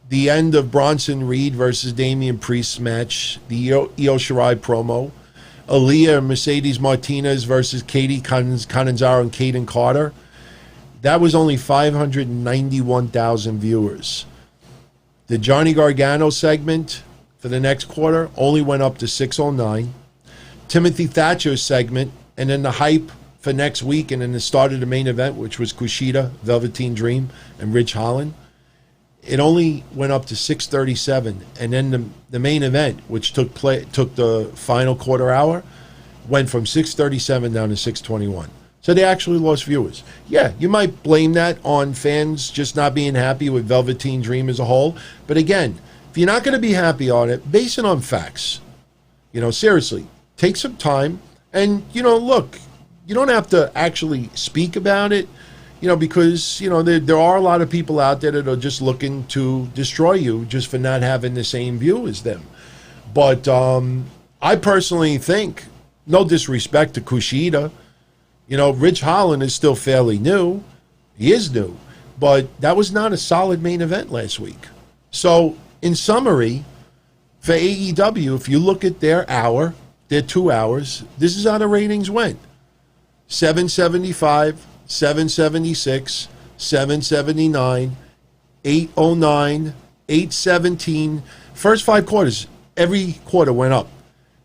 the end of Bronson Reed versus Damian Priest's match, the Io Shirai promo, Aliyah and Mercedes Martinez versus Katie Cananzaro and Kaden Carter. That was only 591,000 viewers. The Johnny Gargano segment for the next quarter only went up to 609. Timothy Thatcher's segment, and then the hype for next week, and then the start of the main event, which was Kushida, Velveteen Dream, and Ridge Holland, it only went up to 637, and then the main event, which took the final quarter hour, went from 637 down to 621. So they actually lost viewers. Yeah, you might blame that on fans just not being happy with Velveteen Dream as a whole, but again, if you're not going to be happy on it, base it on facts. Seriously, take some time, and look, you don't have to actually speak about it, because, there are a lot of people out there that are just looking to destroy you just for not having the same view as them. But I personally think, no disrespect to Kushida, Ridge Holland is still fairly new. He is new, but that was not a solid main event last week. So, in summary, for AEW, if you look at their 2 hours, this is how the ratings went. 775, 776, 779, 809, 817. First 5 quarters, every quarter went up.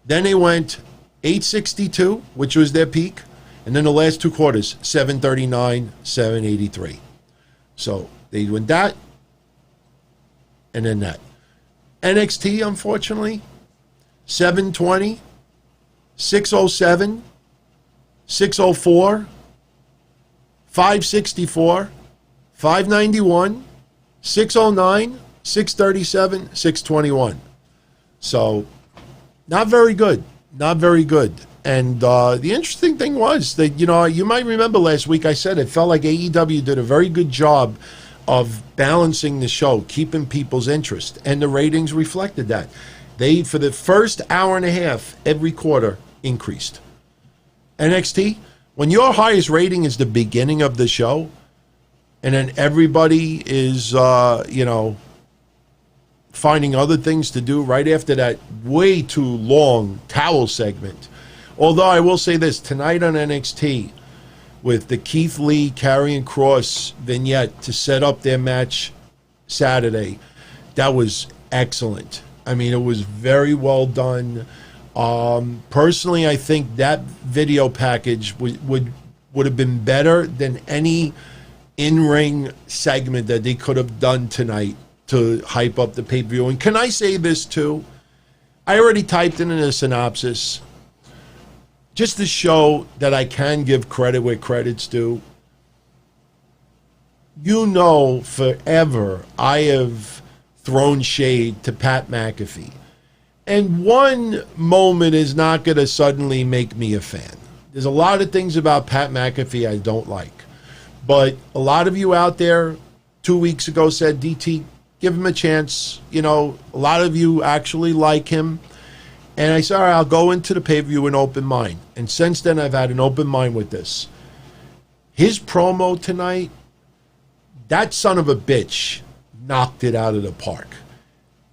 Then they went 862, which was their peak. And then the last 2 quarters, 739, 783. So they went that, and then that. NXT, unfortunately, 720, 607, 604, 564, 591, 609, 637, 621. So, not very good. Not very good. And the interesting thing was that, you might remember last week I said it felt like AEW did a very good job of balancing the show, keeping people's interest. And the ratings reflected that. They, for the first hour and a half, every quarter increased. NXT, when your highest rating is the beginning of the show, and then everybody is, finding other things to do right after that way too long towel segment. Although I will say this, tonight on NXT, with the Keith Lee Karrion Kross vignette to set up their match Saturday, that was excellent. I mean, it was very well done. Personally, I think that video package would have been better than any in-ring segment that they could have done tonight to hype up the pay-per-view. And can I say this too? I already typed in a synopsis just to show that I can give credit where credit's due. Forever I have thrown shade to Pat McAfee. And one moment is not going to suddenly make me a fan. There's a lot of things about Pat McAfee I don't like. But a lot of you out there 2 weeks ago said, DT, give him a chance. A lot of you actually like him. And I said, all right, I'll go into the pay-per-view with an open mind. And since then, I've had an open mind with this. His promo tonight, that son of a bitch knocked it out of the park.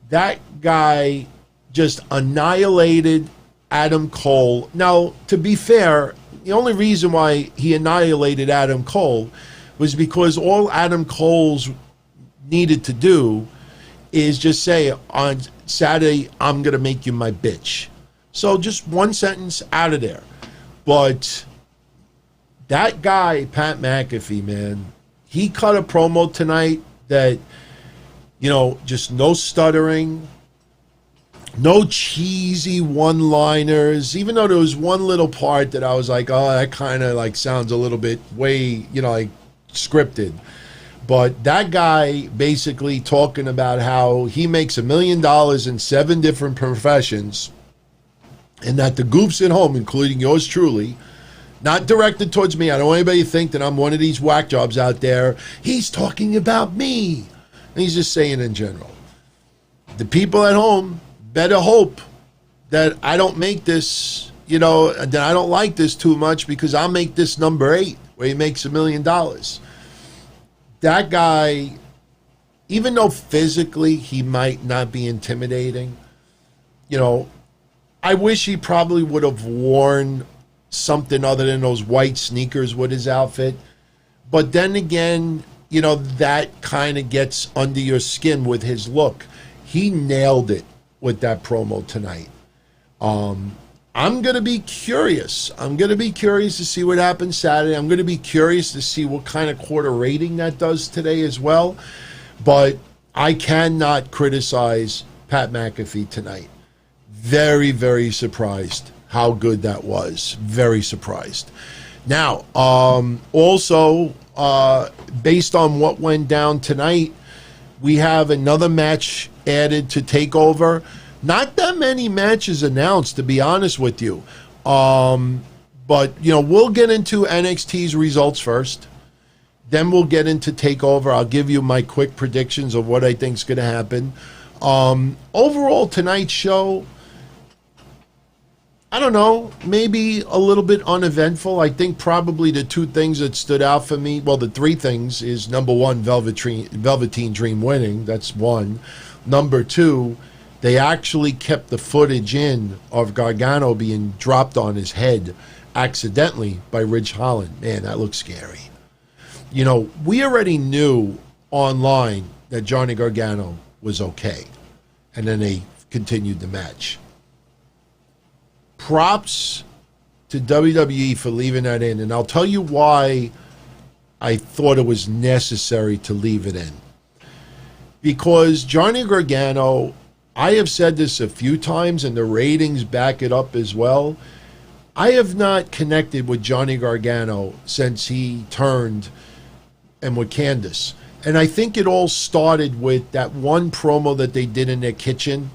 That guy just annihilated Adam Cole. Now, to be fair, the only reason why he annihilated Adam Cole was because all Adam Cole's needed to do is just say, on Saturday, I'm going to make you my bitch. So just one sentence out of there. But that guy, Pat McAfee, man, he cut a promo tonight that, just no stuttering, no cheesy one-liners, even though there was one little part that I was like, oh, that kind of sounds a little bit way, scripted. But that guy basically talking about how he makes $1 million in 7 different professions, and that the goofs at home, including yours truly, not directed towards me. I don't want anybody to think that I'm one of these whack jobs out there. He's talking about me. And he's just saying in general. The people at home better hope that I don't make this, that I don't like this too much, because I'll make this number 8, where he makes $1 million. That guy, even though physically he might not be intimidating, I wish he probably would have worn something other than those white sneakers with his outfit. But then again, that kind of gets under your skin with his look. He nailed it with that promo tonight. I'm going to be curious. I'm going to be curious to see what happens Saturday. I'm going to be curious to see what kind of quarter rating that does today as well. But I cannot criticize Pat McAfee tonight. Very, very surprised how good that was. Very surprised. Now, also, based on what went down tonight, we have another match added to Takeover. Not that many matches announced, to be honest with you. But, we'll get into NXT's results first. Then we'll get into TakeOver. I'll give you my quick predictions of what I think is going to happen. Overall, tonight's show, I don't know, maybe a little bit uneventful. I think probably the two things that stood out for me, well, the three things is, number one, Velveteen Dream winning. That's one. Number two, they actually kept the footage in of Gargano being dropped on his head accidentally by Ridge Holland. Man, that looks scary. We already knew online that Johnny Gargano was okay. And then they continued the match. Props to WWE for leaving that in. And I'll tell you why I thought it was necessary to leave it in. Because Johnny Gargano, I have said this a few times, and the ratings back it up as well. I have not connected with Johnny Gargano since he turned and with Candice. And I think it all started with that one promo that they did in their kitchen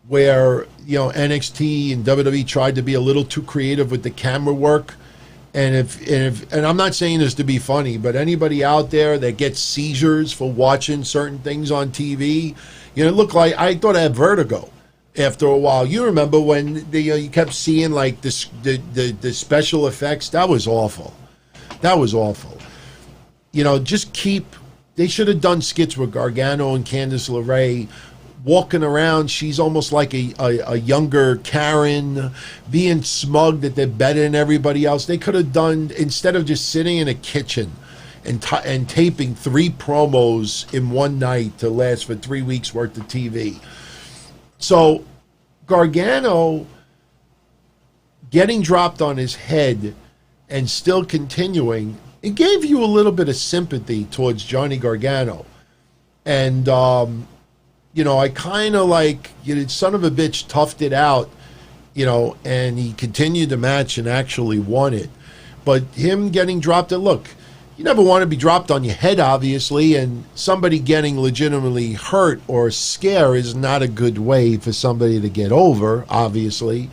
where, NXT and WWE tried to be a little too creative with the camera work. And if I'm not saying this to be funny, but anybody out there that gets seizures for watching certain things on TV, it looked like I thought I had vertigo after a while. You remember when you kept seeing like the special effects? That was awful. That was awful. They should have done skits with Gargano and Candice LeRae walking around. She's almost like a younger Karen, being smug that they're better than everybody else. They could have done, instead of just sitting in a kitchen and taping 3 promos in one night to last for 3 weeks worth of TV. So Gargano getting dropped on his head and still continuing, it gave you a little bit of sympathy towards Johnny Gargano. And, I kind of like, son of a bitch toughed it out, and he continued the match and actually won it. But him getting dropped, and look, you never want to be dropped on your head, obviously, and somebody getting legitimately hurt or scare is not a good way for somebody to get over, obviously.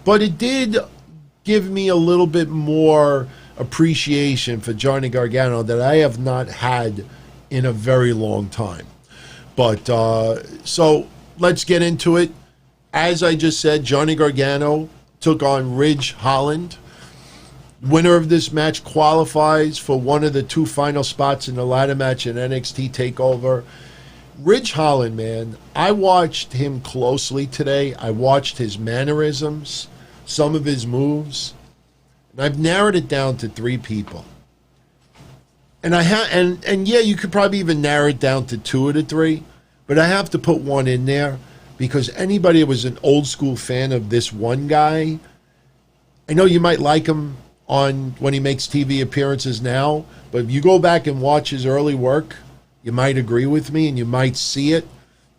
But it did give me a little bit more appreciation for Johnny Gargano that I have not had in a very long time. But so let's get into it. As I just said, Johnny Gargano took on Ridge Holland. Winner of this match qualifies for one of the 2 final spots in the ladder match in NXT TakeOver. Ridge Holland, man, I watched him closely today. I watched his mannerisms, some of his moves. And I've narrowed it down to 3 people. And yeah, you could probably even narrow it down to 2 of the 3, but I have to put one in there because anybody that was an old school fan of this one guy, I know you might like him when he makes TV appearances now, but if you go back and watch his early work, you might agree with me and you might see it.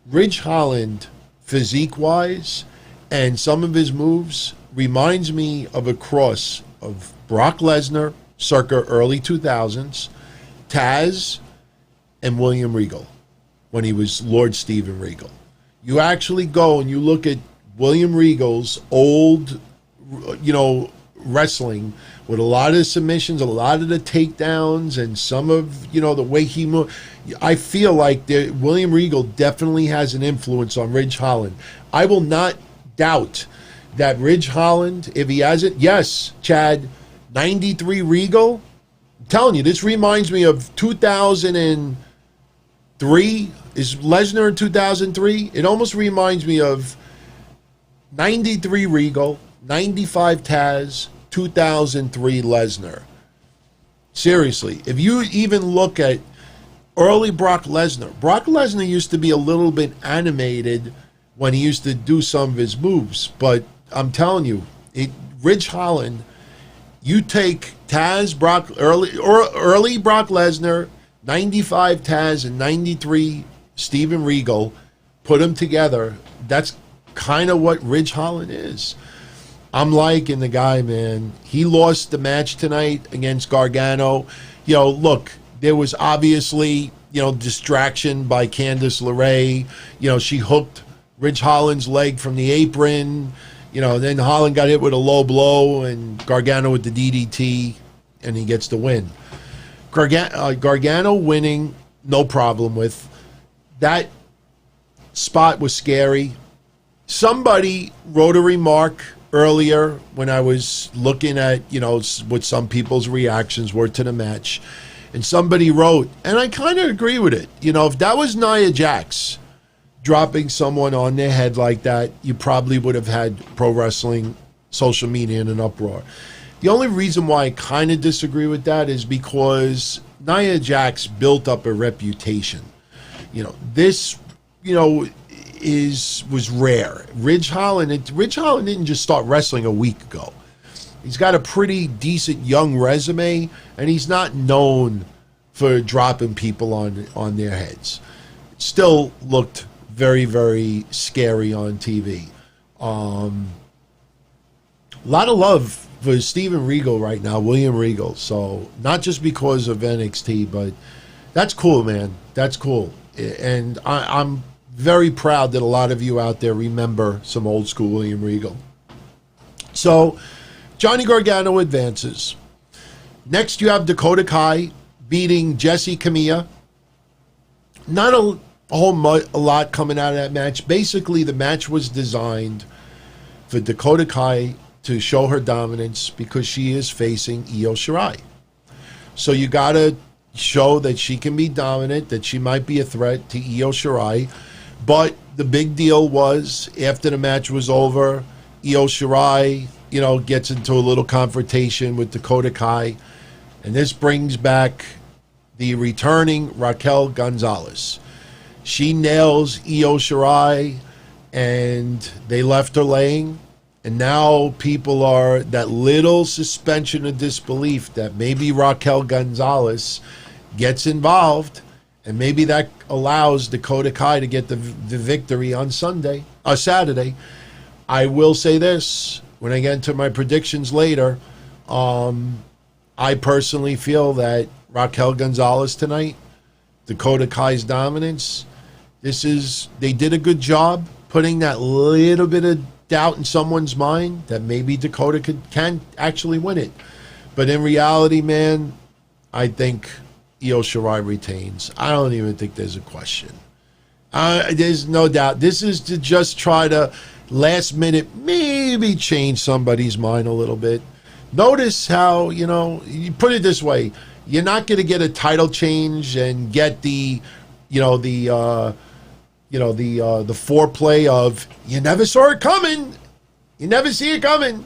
Ridge Holland, physique-wise, and some of his moves reminds me of a cross of Brock Lesnar, circa early 2000s, Taz, and William Regal, when he was Lord Steven Regal. You actually go and you look at William Regal's old, wrestling with a lot of submissions, a lot of the takedowns, and some of, the way he moved. I feel like William Regal definitely has an influence on Ridge Holland. I will not doubt that Ridge Holland, if he hasn't, yes, Chad, 93 Regal, I'm telling you, this reminds me of 2003. Is Lesnar in 2003? It almost reminds me of 93 Regal, 95 Taz, 2003 Lesnar. Seriously, if you even look at early Brock Lesnar used to be a little bit animated when he used to do some of his moves, but I'm telling you, Ridge Holland, you take Taz, early Brock Lesnar, 95 Taz and 93 Steven Regal, put them together. That's kind of what Ridge Holland is. I'm liking the guy, man. He lost the match tonight against Gargano. Look, there was obviously, distraction by Candice LeRae. She hooked Ridge Holland's leg from the apron. Then Holland got hit with a low blow and Gargano with the DDT, and he gets the win. Gargano winning, no problem with. That spot was scary. Somebody wrote a remark earlier when I was looking at, what some people's reactions were to the match. And somebody wrote, and I kind of agree with it, if that was Nia Jax dropping someone on their head like that, you probably would have had pro wrestling social media in an uproar. The only reason why I kind of disagree with that is because Nia Jax built up a reputation. This, was rare. Ridge Holland didn't just start wrestling a week ago. He's got a pretty decent young resume, and he's not known for dropping people on their heads. It still looked very, very scary on TV. A lot of love for Steven Regal right now, William Regal. So not just because of NXT, but that's cool, man. That's cool. And I'm very proud that a lot of you out there remember some old school William Regal. So Johnny Gargano advances. Next, you have Dakota Kai beating Jessi Kamiya. Not a lot coming out of that match. Basically, the match was designed for Dakota Kai to show her dominance because she is facing Io Shirai. So you got to show that she can be dominant, that she might be a threat to Io Shirai. But the big deal was, after the match was over, Io Shirai, gets into a little confrontation with Dakota Kai. And this brings back the returning Raquel Gonzalez. She nails Io Shirai, and they left her laying. And now people are that little suspension of disbelief that maybe Raquel Gonzalez gets involved, and maybe that allows Dakota Kai to get the victory on Saturday. I will say this, when I get into my predictions later, I personally feel that Raquel Gonzalez tonight, Dakota Kai's dominance, they did a good job putting that little bit of doubt in someone's mind that maybe Dakota can actually win it. But in reality, man, I think Io Shirai retains. I don't even think there's a question. There's no doubt. This is to just try to last minute maybe change somebody's mind a little bit. Notice how, you put it this way, you're not going to get a title change and get the foreplay of you never saw it coming, you never see it coming.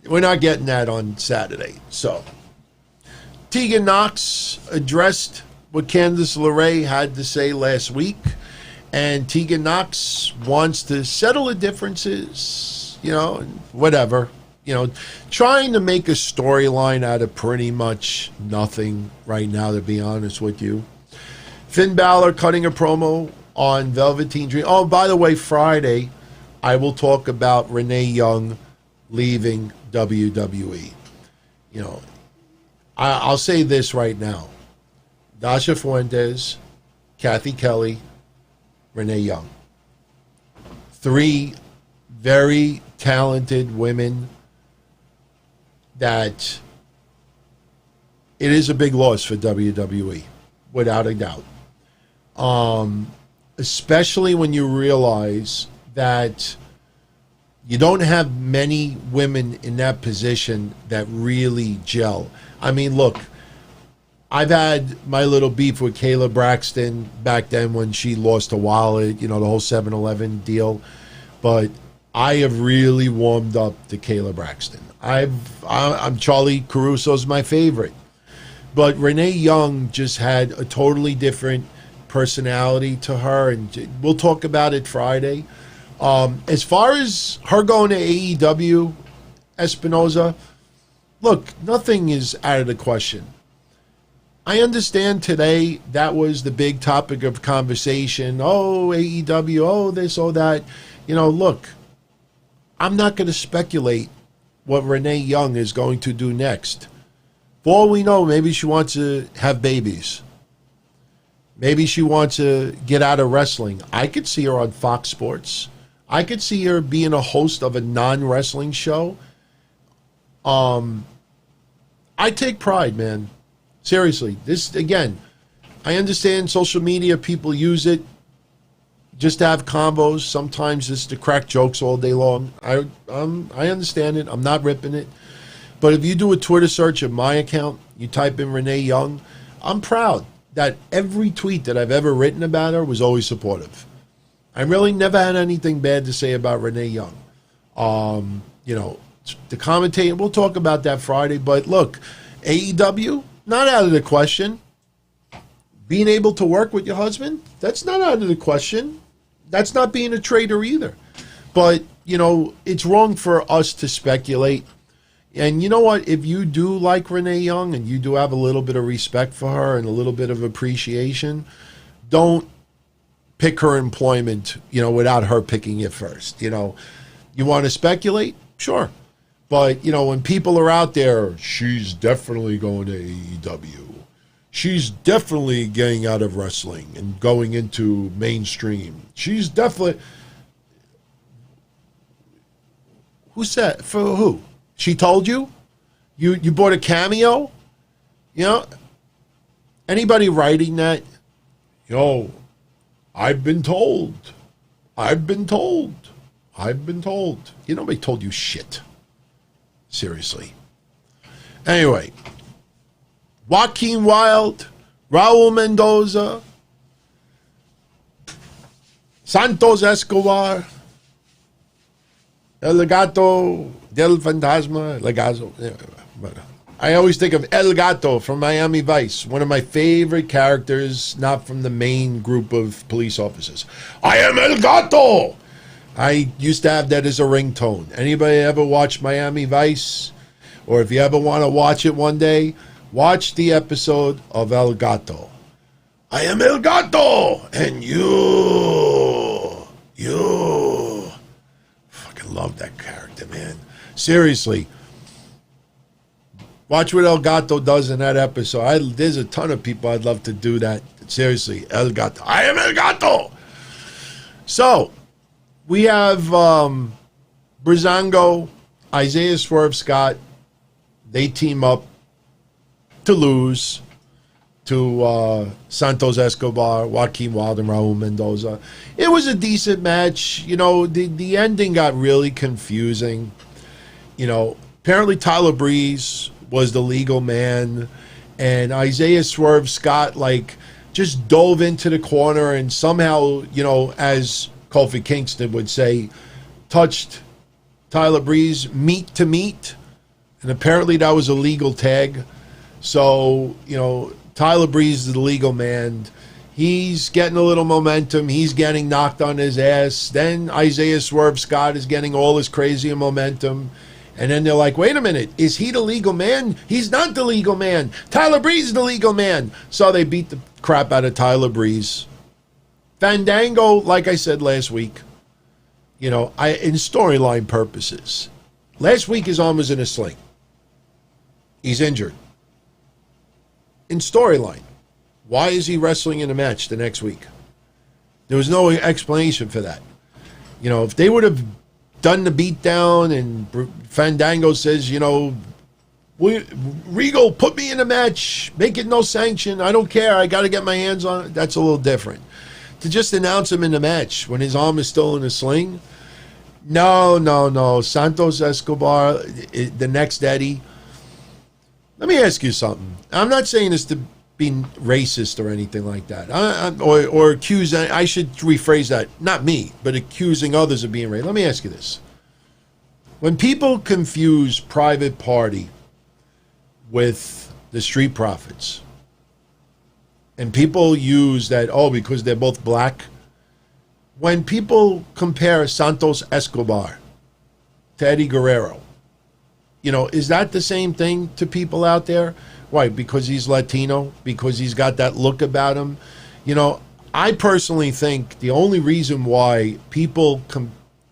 We're not getting that on Saturday. So Tegan Nox addressed what Candice LeRae had to say last week, and Tegan Nox wants to settle the differences, whatever. Trying to make a storyline out of pretty much nothing right now, to be honest with you. Finn Balor cutting a promo on Velveteen Dream. Oh, by the way, Friday, I will talk about Renee Young leaving WWE. I'll say this right now. Dasha Fuentes, Kathy Kelly, Renee Young. 3 very talented women that it is a big loss for WWE, without a doubt. Especially when you realize that you don't have many women in that position that really gel. I mean, look, I've had my little beef with Kayla Braxton back then when she lost a wallet, the whole 7-Eleven deal. But I have really warmed up to Kayla Braxton. I'm Charlie Caruso's my favorite. But Renee Young just had a totally different personality to her, and we'll talk about it Friday. As far as her going to AEW, Espinoza, look, nothing is out of the question. I understand today that was the big topic of conversation. Oh, AEW, oh, this, oh, that. You know, look, I'm not going to speculate what Renee Young is going to do next. For all we know, maybe she wants to have babies. Maybe she wants to get out of wrestling. I could see her on Fox Sports. I could see her being a host of a non-wrestling show. I take pride, man. Seriously, this, again, I understand social media, people use it just to have combos, sometimes just to crack jokes all day long. I understand it. I'm not ripping it. But if you do a Twitter search of my account, you type in Renee Young, I'm proud that every tweet that I've ever written about her was always supportive. I really never had anything bad to say about Renee Young. You know, the commentating, we'll talk about that Friday. But look, AEW, not out of the question. Being able to work with your husband, that's not out of the question. That's not being a traitor either. But, you know, it's wrong for us to speculate. And you know what? If you do like Renee Young and you do have a little bit of respect for her and a little bit of appreciation, don't pick her employment, you know, without her picking it first. You know, you want to speculate? Sure. But, you know, when people are out there, she's definitely going to AEW. She's definitely getting out of wrestling and going into mainstream. She's definitely... Who said? For who? She told you? You bought a cameo? You know? Anybody writing that? Yo, I've been told. I've been told. I've been told. You know, nobody told you shit. Seriously. Anyway, Joaquin Wilde, Raul Mendoza, Santos Escobar, El Gato del Fantasma, Legado. I always think of El Gato from Miami Vice, one of my favorite characters, not from the main group of police officers. I am El Gato! I used to have that as a ringtone. Anybody ever watch Miami Vice? Or if you ever want to watch it one day, watch the episode of El Gato. I am El Gato! And you... Fucking love that character, man. Seriously. Watch what El Gato does in that episode. There's a ton of people I'd love to do that. Seriously, El Gato. I am El Gato! So... we have Breezango, Isaiah Swerve Scott. They team up to lose to Santos Escobar, Joaquin Wilde, and Raul Mendoza. It was a decent match. You know, the ending got really confusing. You know, apparently Tyler Breeze was the legal man, and Isaiah Swerve Scott, like, just dove into the corner and somehow, you know, as Kofi Kingston would say, touched Tyler Breeze meat to meat, and apparently that was a legal tag. So, you know, Tyler Breeze is the legal man. He's getting a little momentum. He's getting knocked on his ass. Then Isaiah Swerve Scott is getting all this crazy momentum. And then they're like, wait a minute, is he the legal man? He's not the legal man. Tyler Breeze is the legal man. So they beat the crap out of Tyler Breeze. Fandango, like I said last week, you know, in storyline purposes, last week his arm was in a sling. He's injured. In storyline, why is he wrestling in a match the next week? There was no explanation for that. You know, if they would have done the beatdown and Fandango says, you know, Regal, put me in a match, make it no sanction, I don't care, I got to get my hands on it, that's a little different. To just announce him in the match when his arm is still in a sling? No. Santos Escobar, the next Eddie. Let me ask you something. I'm not saying this to be racist or anything like that. Or accuse, I should rephrase that. Not me, but accusing others of being racist. Let me ask you this. When people confuse Private Party with the Street Profits, and people use that, oh, because they're both black. When people compare Santos Escobar to Eddie Guerrero, Is that the same thing to people out there? Why? Because he's Latino? Because he's got that look about him? I personally think the only reason why people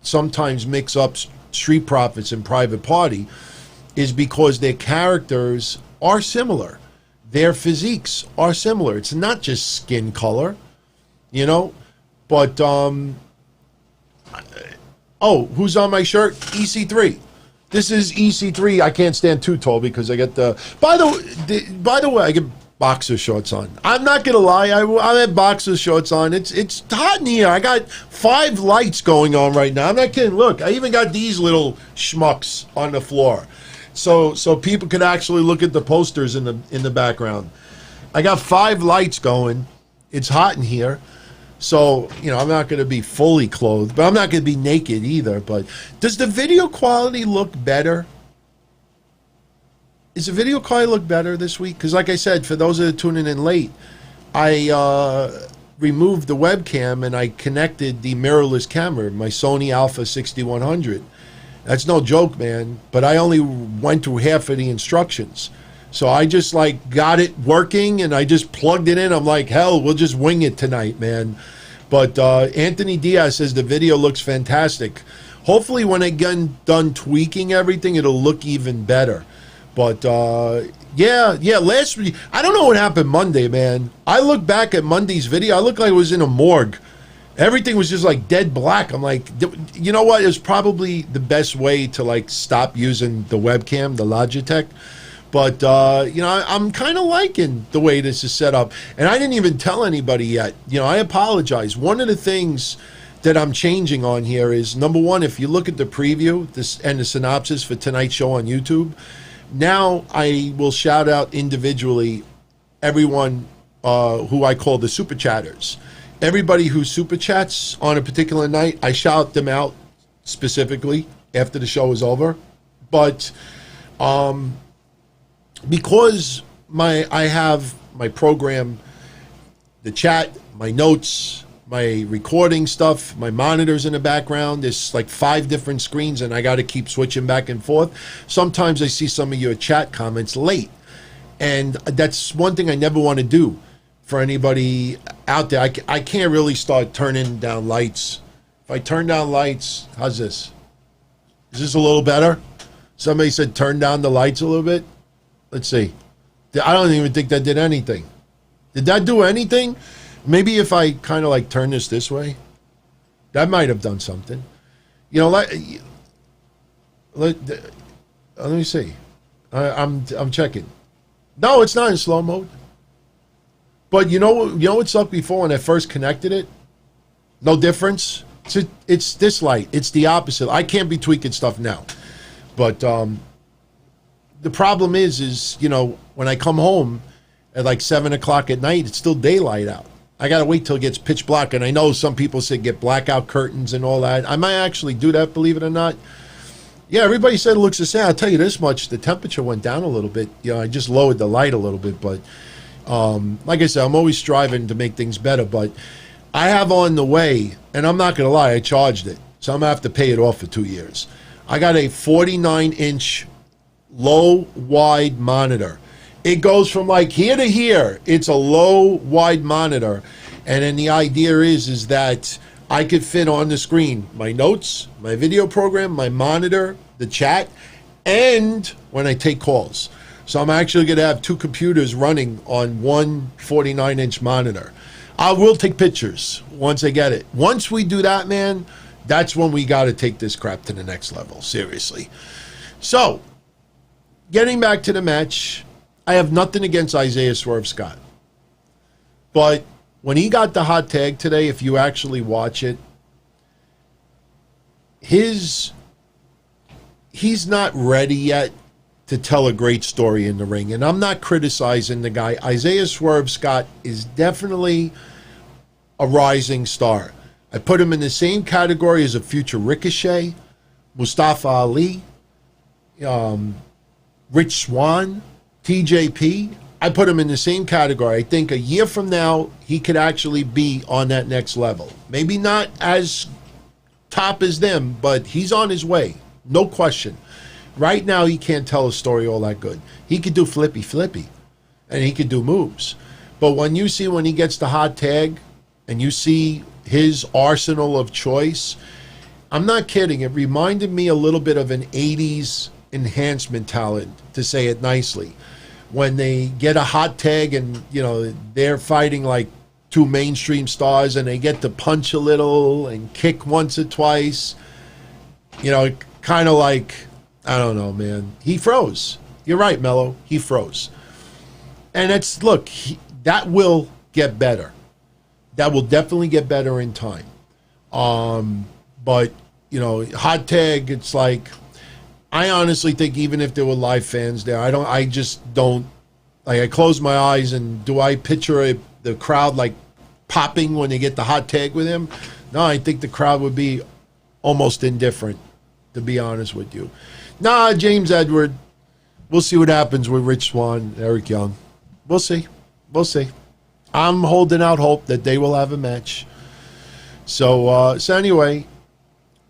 sometimes mix up Street Profits and Private Party is because their characters are similar. Their physiques are similar. It's not just skin color, But, who's on my shirt? EC3. This is EC3. I can't stand too tall because I get By the way, I get boxer shorts on. I'm not gonna lie. I have boxer shorts on. It's hot in here. I got 5 lights going on right now. I'm not kidding. Look, I even got these little schmucks on the floor, so people could actually look at the posters in the background. I got 5 lights going. It's hot in here. So, I'm not going to be fully clothed, but I'm not going to be naked either. But does the video quality look better? Is the video quality look better this week? Because like I said, for those that are tuning in late, I removed the webcam and I connected the mirrorless camera, my Sony Alpha 6100. That's no joke, man. But I only went through half of the instructions. So I just got it working and I just plugged it in. I'm like, hell, we'll just wing it tonight, man. But Anthony Diaz says the video looks fantastic. Hopefully when I get done tweaking everything, it'll look even better. But yeah, last week, I don't know what happened Monday, man. I look back at Monday's video. I looked like I was in a morgue. Everything was just dead black. I'm like, you know what? It was probably the best way to stop using the webcam, the Logitech. But, I'm kind of liking the way this is set up. And I didn't even tell anybody yet. I apologize. One of the things that I'm changing on here is, number one, if you look at the preview and the synopsis for tonight's show on YouTube, now I will shout out individually everyone who I call the super chatters. Everybody who super chats on a particular night, I shout them out specifically after the show is over. But because I have my program, the chat, my notes, my recording stuff, my monitors in the background, there's 5 different screens and I got to keep switching back and forth. Sometimes I see some of your chat comments late. And that's one thing I never want to do for anybody out there. I can't really start turning down lights. If I turn down lights, how's this? Is this a little better? Somebody said turn down the lights a little bit. Let's see. I don't even think that did anything. Did that do anything? Maybe if I kind of turn this way, that might have done something. Let me see. I'm checking. No, it's not in slow mode. But you know what sucked before when I first connected it? No difference. It's this light. It's the opposite. I can't be tweaking stuff now. But the problem is when I come home at 7 o'clock at night, it's still daylight out. I got to wait till it gets pitch black. And I know some people say get blackout curtains and all that. I might actually do that, believe it or not. Yeah, everybody said it looks the same. I'll tell you this much. The temperature went down a little bit. I just lowered the light a little bit. But like I said, I'm always striving to make things better. But I have on the way, and I'm not going to lie, I charged it. So I'm going to have to pay it off for 2 years. I got a 49-inch low wide monitor. It goes from here to here. It's a low wide monitor, and then the idea is that I could fit on the screen my notes, my video program, my monitor, the chat, and when I take calls. So I'm actually going to have 2 computers running on one 49-inch monitor. I will take pictures once I get it. Once we do that, man, that's when we got to take this crap to the next level. Seriously. So getting back to the match, I have nothing against Isaiah Swerve Scott. But when he got the hot tag today, if you actually watch it, he's not ready yet to tell a great story in the ring. And I'm not criticizing the guy. Isaiah Swerve Scott is definitely a rising star. I put him in the same category as a future Ricochet, Mustafa Ali, Rich Swann, TJP. I put him in the same category. I think a year from now, he could actually be on that next level. Maybe not as top as them, but he's on his way. No question. Right now, he can't tell a story all that good. He could do flippy, and he could do moves. But when he gets the hot tag, and you see his arsenal of choice, I'm not kidding. It reminded me a little bit of an 80s enhancement talent, to say it nicely. When they get a hot tag and, they're fighting like two mainstream stars and they get to punch a little and kick once or twice, kind of like, I don't know, man. He froze. You're right, Mello. He froze. And that will get better. That will definitely get better in time. But, hot tag, it's like, I honestly think even if there were live fans there, I just don't, I close my eyes and do I picture the crowd like popping when they get the hot tag with him? No, I think the crowd would be almost indifferent, to be honest with you. Nah, James Edward, we'll see what happens with Rich Swann, Eric Young. We'll see. I'm holding out hope that they will have a match. So anyway,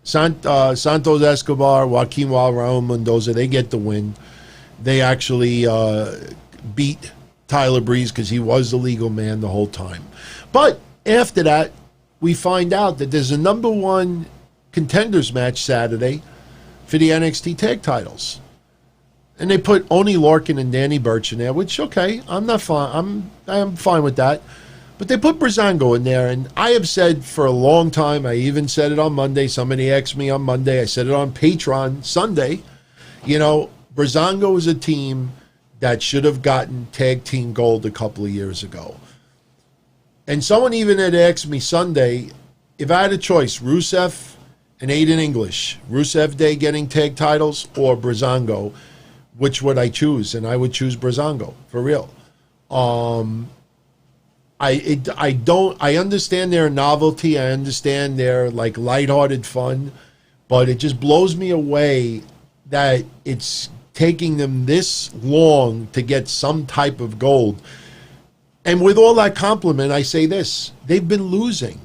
Santos Escobar, Joaquin Wild, Raul Mendoza, they get the win. They actually beat Tyler Breeze because he was the legal man the whole time. But after that, we find out that there's a number one contenders match Saturday for the NXT tag titles. And they put Oney Lorcan and Danny Burch in there, which, okay, I'm fine with that. But they put Breezango in there, and I have said for a long time, I even said it on Monday, somebody asked me on Monday, I said it on Patreon Sunday, Breezango is a team that should have gotten tag team gold a couple of years ago. And someone even had asked me Sunday, if I had a choice, Rusev and Aiden English, Rusev Day getting tag titles or Breezango, which would I choose? And I would choose Breezango, for real. I understand their novelty. I understand their like lighthearted fun, but it just blows me away that it's taking them this long to get some type of gold. And with all that compliment, I say this: they've been losing.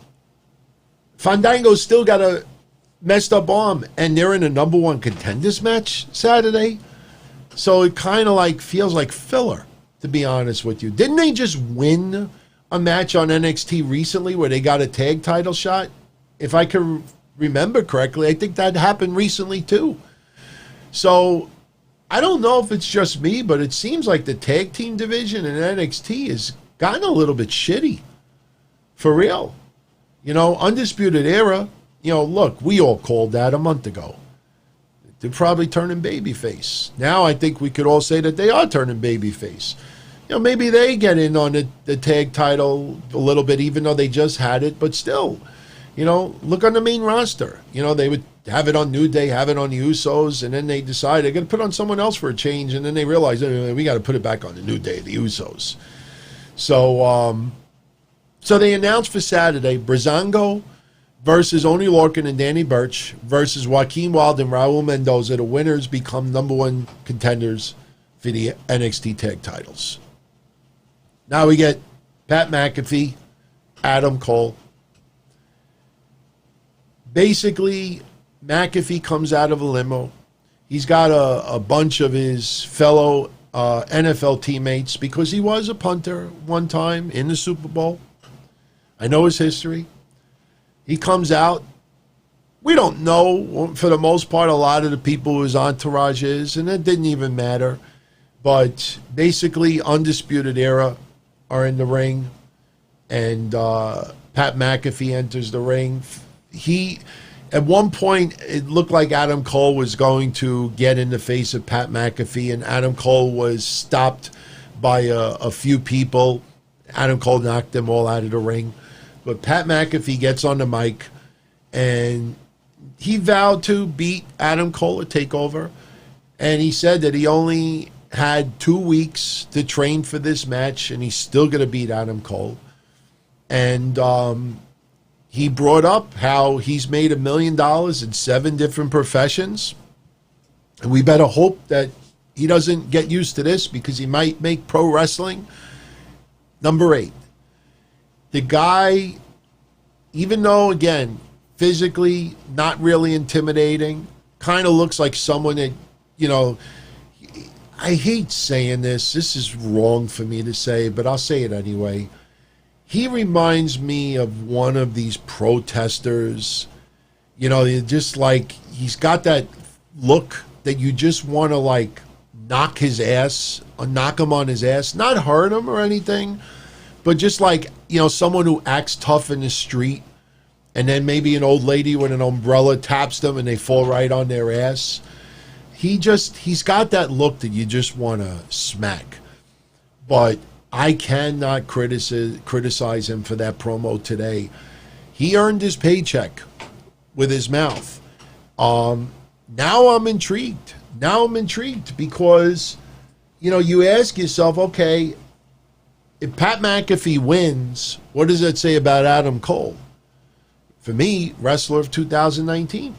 Fandango's still got a messed up arm, and they're in a number one contenders match Saturday. So it kind of like feels like filler, to be honest with you. Didn't they just win a match on NXT recently where they got a tag title shot? If I can remember correctly, I think that happened recently too. So I don't know if it's just me, but it seems like the tag team division in NXT has gotten a little bit shitty. For real. Undisputed Era, look, we all called that a month ago. They're probably turning babyface. Now I think we could all say that they are turning babyface. Maybe they get in on the tag title a little bit, even though they just had it, but still, look on the main roster. They would have it on New Day, have it on the Usos, and then they decide they're going to put on someone else for a change, and then they realize, we got to put it back on the New Day, the Usos. So they announced for Saturday, Breezango versus Oney Lorcan and Danny Burch versus Joaquin Wilde and Raul Mendoza. The winners become number one contenders for the NXT tag titles. Now we get Pat McAfee, Adam Cole. Basically, McAfee comes out of a limo. He's got a bunch of his fellow NFL teammates because he was a punter one time in the Super Bowl. I know his history. He comes out. We don't know, for the most part, a lot of the people who his entourage is, and it didn't even matter. But basically, Undisputed Era are in the ring, and Pat McAfee enters the ring. At one point, it looked like Adam Cole was going to get in the face of Pat McAfee, and Adam Cole was stopped by a few people. Adam Cole knocked them all out of the ring. But Pat McAfee gets on the mic, and he vowed to beat Adam Cole at TakeOver, and he said that he only had 2 weeks to train for this match, and he's still going to beat Adam Cole. And he brought up how he's made $1 million in 7 different professions, and we better hope that he doesn't get used to this because he might make pro wrestling number 8. The guy, even though, again, physically not really intimidating, kind of looks like someone that you know, I hate saying this. This is wrong for me to say, but I'll say it anyway. He reminds me of one of these protesters. You know, just like he's got that look that you just want to like knock his ass, or knock him on his ass, not hurt him or anything, but just like, you know, someone who acts tough in the street, and then maybe an old lady with an umbrella taps them and they fall right on their ass. He's got that look that you just want to smack. But I cannot criticize him for that promo today. He earned his paycheck with his mouth. Now I'm intrigued. Because, you know, you ask yourself, okay, if Pat McAfee wins, what does that say about Adam Cole? For me, wrestler of 2019.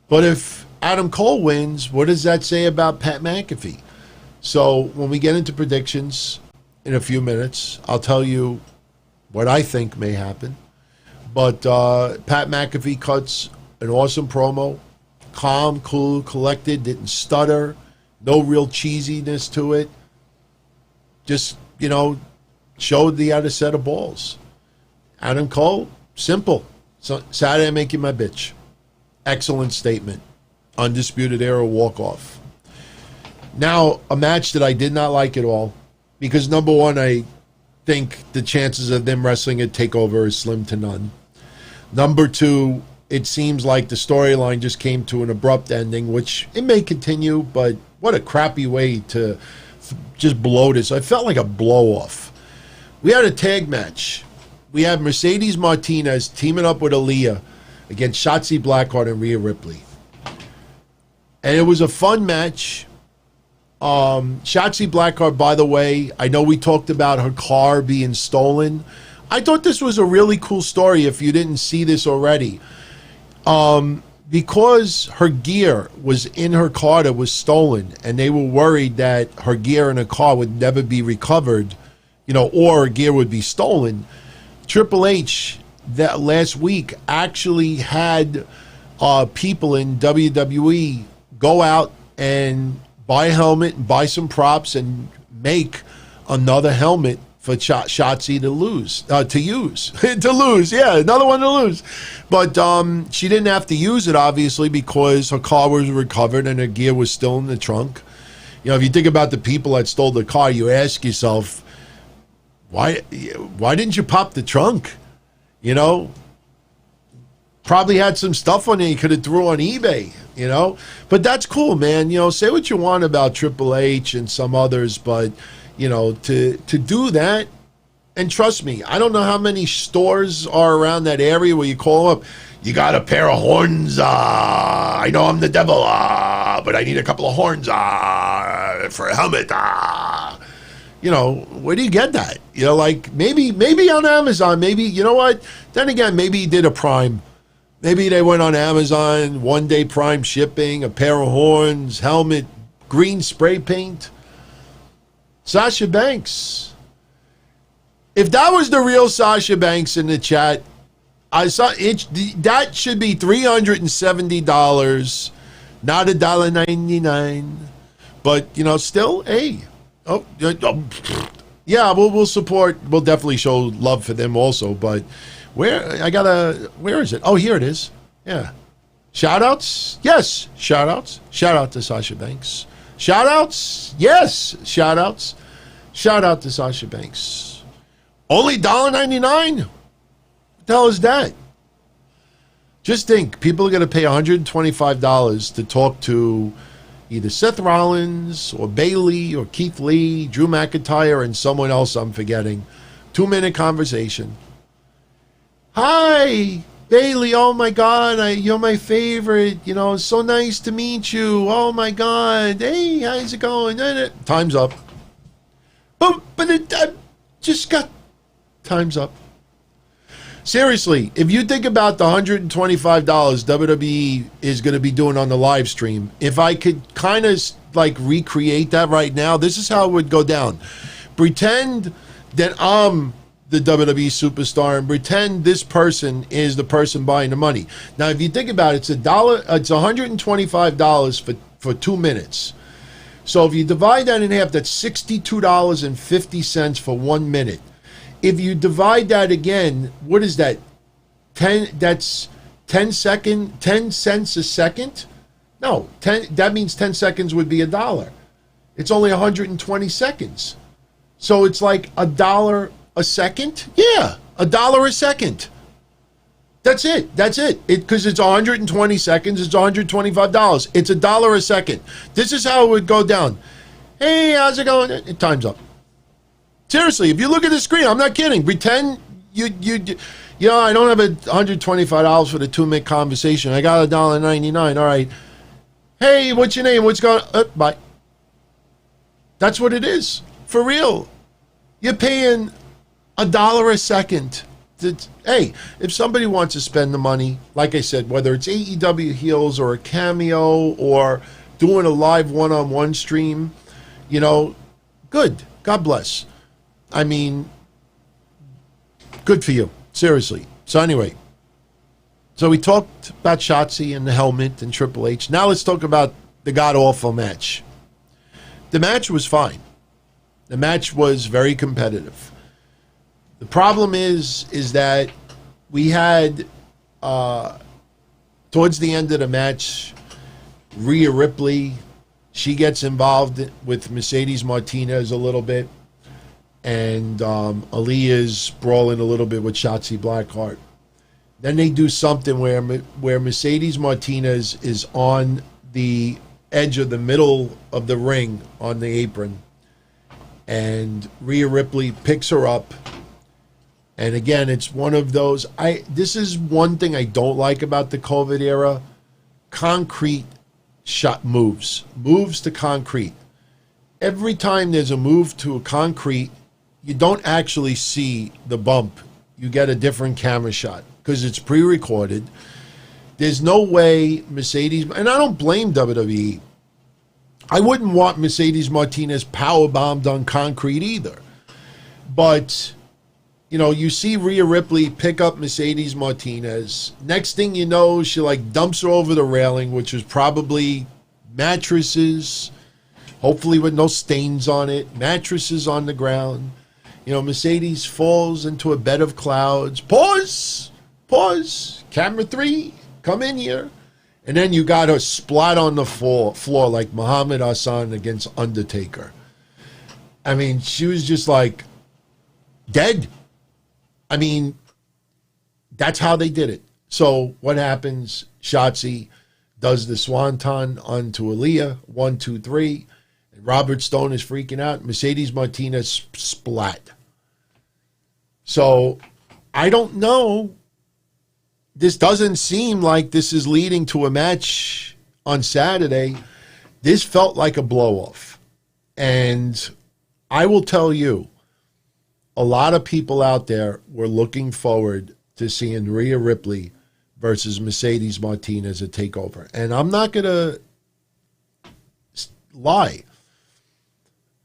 But if Adam Cole wins, what does that say about Pat McAfee? So when we get into predictions in a few minutes, I'll tell you what I think may happen. But Pat McAfee cuts an awesome promo. Calm, cool, collected, didn't stutter. No real cheesiness to it. Just, you know, showed he had a set of balls. Adam Cole, simple. So, Saturday I make you my bitch. Excellent statement. Undisputed Era walk-off. Now, a match that I did not like at all. Because number one, I think the chances of them wrestling at TakeOver is slim to none. Number two, it seems like the storyline just came to an abrupt ending, which it may continue, but what a crappy way to just blow this. I felt like a blow-off. We had a tag match. We had Mercedes Martinez teaming up with Aliyah against Shotzi Blackheart and Rhea Ripley. And it was a fun match. Shotzi Blackheart, by the way, I know we talked about her car being stolen. I thought this was a really cool story if you didn't see this already. Because her gear was in her car that was stolen, and they were worried that her gear in her car would never be recovered, you know, or her gear would be stolen. Triple H that last week actually had people in WWE go out and buy a helmet and buy some props and make another helmet for Shotzi to use. To lose, yeah, another one to lose. But she didn't have to use it, obviously, because her car was recovered and her gear was still in the trunk. You know, if you think about the people that stole the car, you ask yourself, why didn't you pop the trunk? You know? Probably had some stuff on there you could have threw on eBay, you know? But that's cool, man. You know, say what you want about Triple H and some others, but you know, to do that, and trust me, I don't know how many stores are around that area where you call up, you got a pair of horns, I know I'm the devil, but I need a couple of horns for a helmet. You know, where do you get that? You know, like maybe on Amazon, maybe, you know what? Then again, maybe he did a Prime. Maybe they went on Amazon, 1 day Prime shipping, a pair of horns, helmet, green spray paint. Sasha Banks. If that was the real Sasha Banks in the chat, I saw it. That should be $370, not $1.99. But you know, still, hey, yeah, we'll support. We'll definitely show love for them also. But where is it? Oh, here it is. Yeah, shout outs. Yes, shout outs. Shout out to Sasha Banks. Shout outs? Yes, shout outs. Shout out to Sasha Banks. Only $1.99? What the hell is that? Just think, people are going to pay $125 to talk to either Seth Rollins or Bayley or Keith Lee, Drew McIntyre, and someone else I'm forgetting. 2-minute conversation. Hi, Bayley, oh my God, you're my favorite. You know, it's so nice to meet you. Oh my God. Hey, how's it going? Time's up. But it just got time's up. Seriously, if you think about the $125 WWE is going to be doing on the live stream, if I could kind of like recreate that right now, this is how it would go down. Pretend that I'm the WWE superstar and pretend this person is the person buying the money. Now, if you think about it, it's $125 for 2 minutes. So if you divide that in half, that's $62.50 for 1 minute. If you divide that again, what is that? 10. That's 10 cents a second. No, 10. That means 10 seconds would be $1. It's only 120 seconds. So it's like $1 a second. Yeah, $1 a second. That's it. That's it. Because it's 120 seconds. It's $125. It's $1 a second. This is how it would go down. Hey, how's it going? Time's up. Seriously, if you look at the screen, I'm not kidding. Pretend you know, I don't have $125 for the 2-minute conversation. I got $1.99. All right. Hey, what's your name? What's going on? Bye. That's what it is. For real. You're paying $1 a second. Hey, if somebody wants to spend the money, like I said, whether it's AEW heels or a cameo or doing a live one-on-one stream, you know, good. God bless. I mean, good for you. Seriously. So anyway, so we talked about Shotzi and the helmet and Triple H. Now let's talk about the god-awful match. The match was fine. The match was very competitive. The problem is that we had, towards the end of the match, Rhea Ripley, she gets involved with Mercedes Martinez a little bit, and Aliyah's brawling a little bit with Shotzi Blackheart. Then they do something where Mercedes Martinez is on the edge of the middle of the ring on the apron, and Rhea Ripley picks her up. And again, it's one of those, this is one thing I don't like about the COVID era. Concrete shot moves to concrete. Every time there's a move to a concrete, you don't actually see the bump. You get a different camera shot because it's pre-recorded. There's no way Mercedes, and I don't blame WWE. I wouldn't want Mercedes Martinez powerbombed on concrete either. But you know, you see Rhea Ripley pick up Mercedes Martinez. Next thing you know, she like dumps her over the railing, which was probably mattresses, hopefully with no stains on it, mattresses on the ground. You know, Mercedes falls into a bed of clouds. Pause. Camera 3, come in here. And then you got her splat on the floor like Muhammad Hassan against Undertaker. I mean, she was just like dead. I mean, that's how they did it. So what happens? Shotzi does the swanton onto Aliyah, 1, 2, 3. And Robert Stone is freaking out. Mercedes Martinez splat. So I don't know. This doesn't seem like this is leading to a match on Saturday. This felt like a blow-off. And I will tell you, a lot of people out there were looking forward to seeing Rhea Ripley versus Mercedes Martinez at TakeOver. And I'm not going to lie.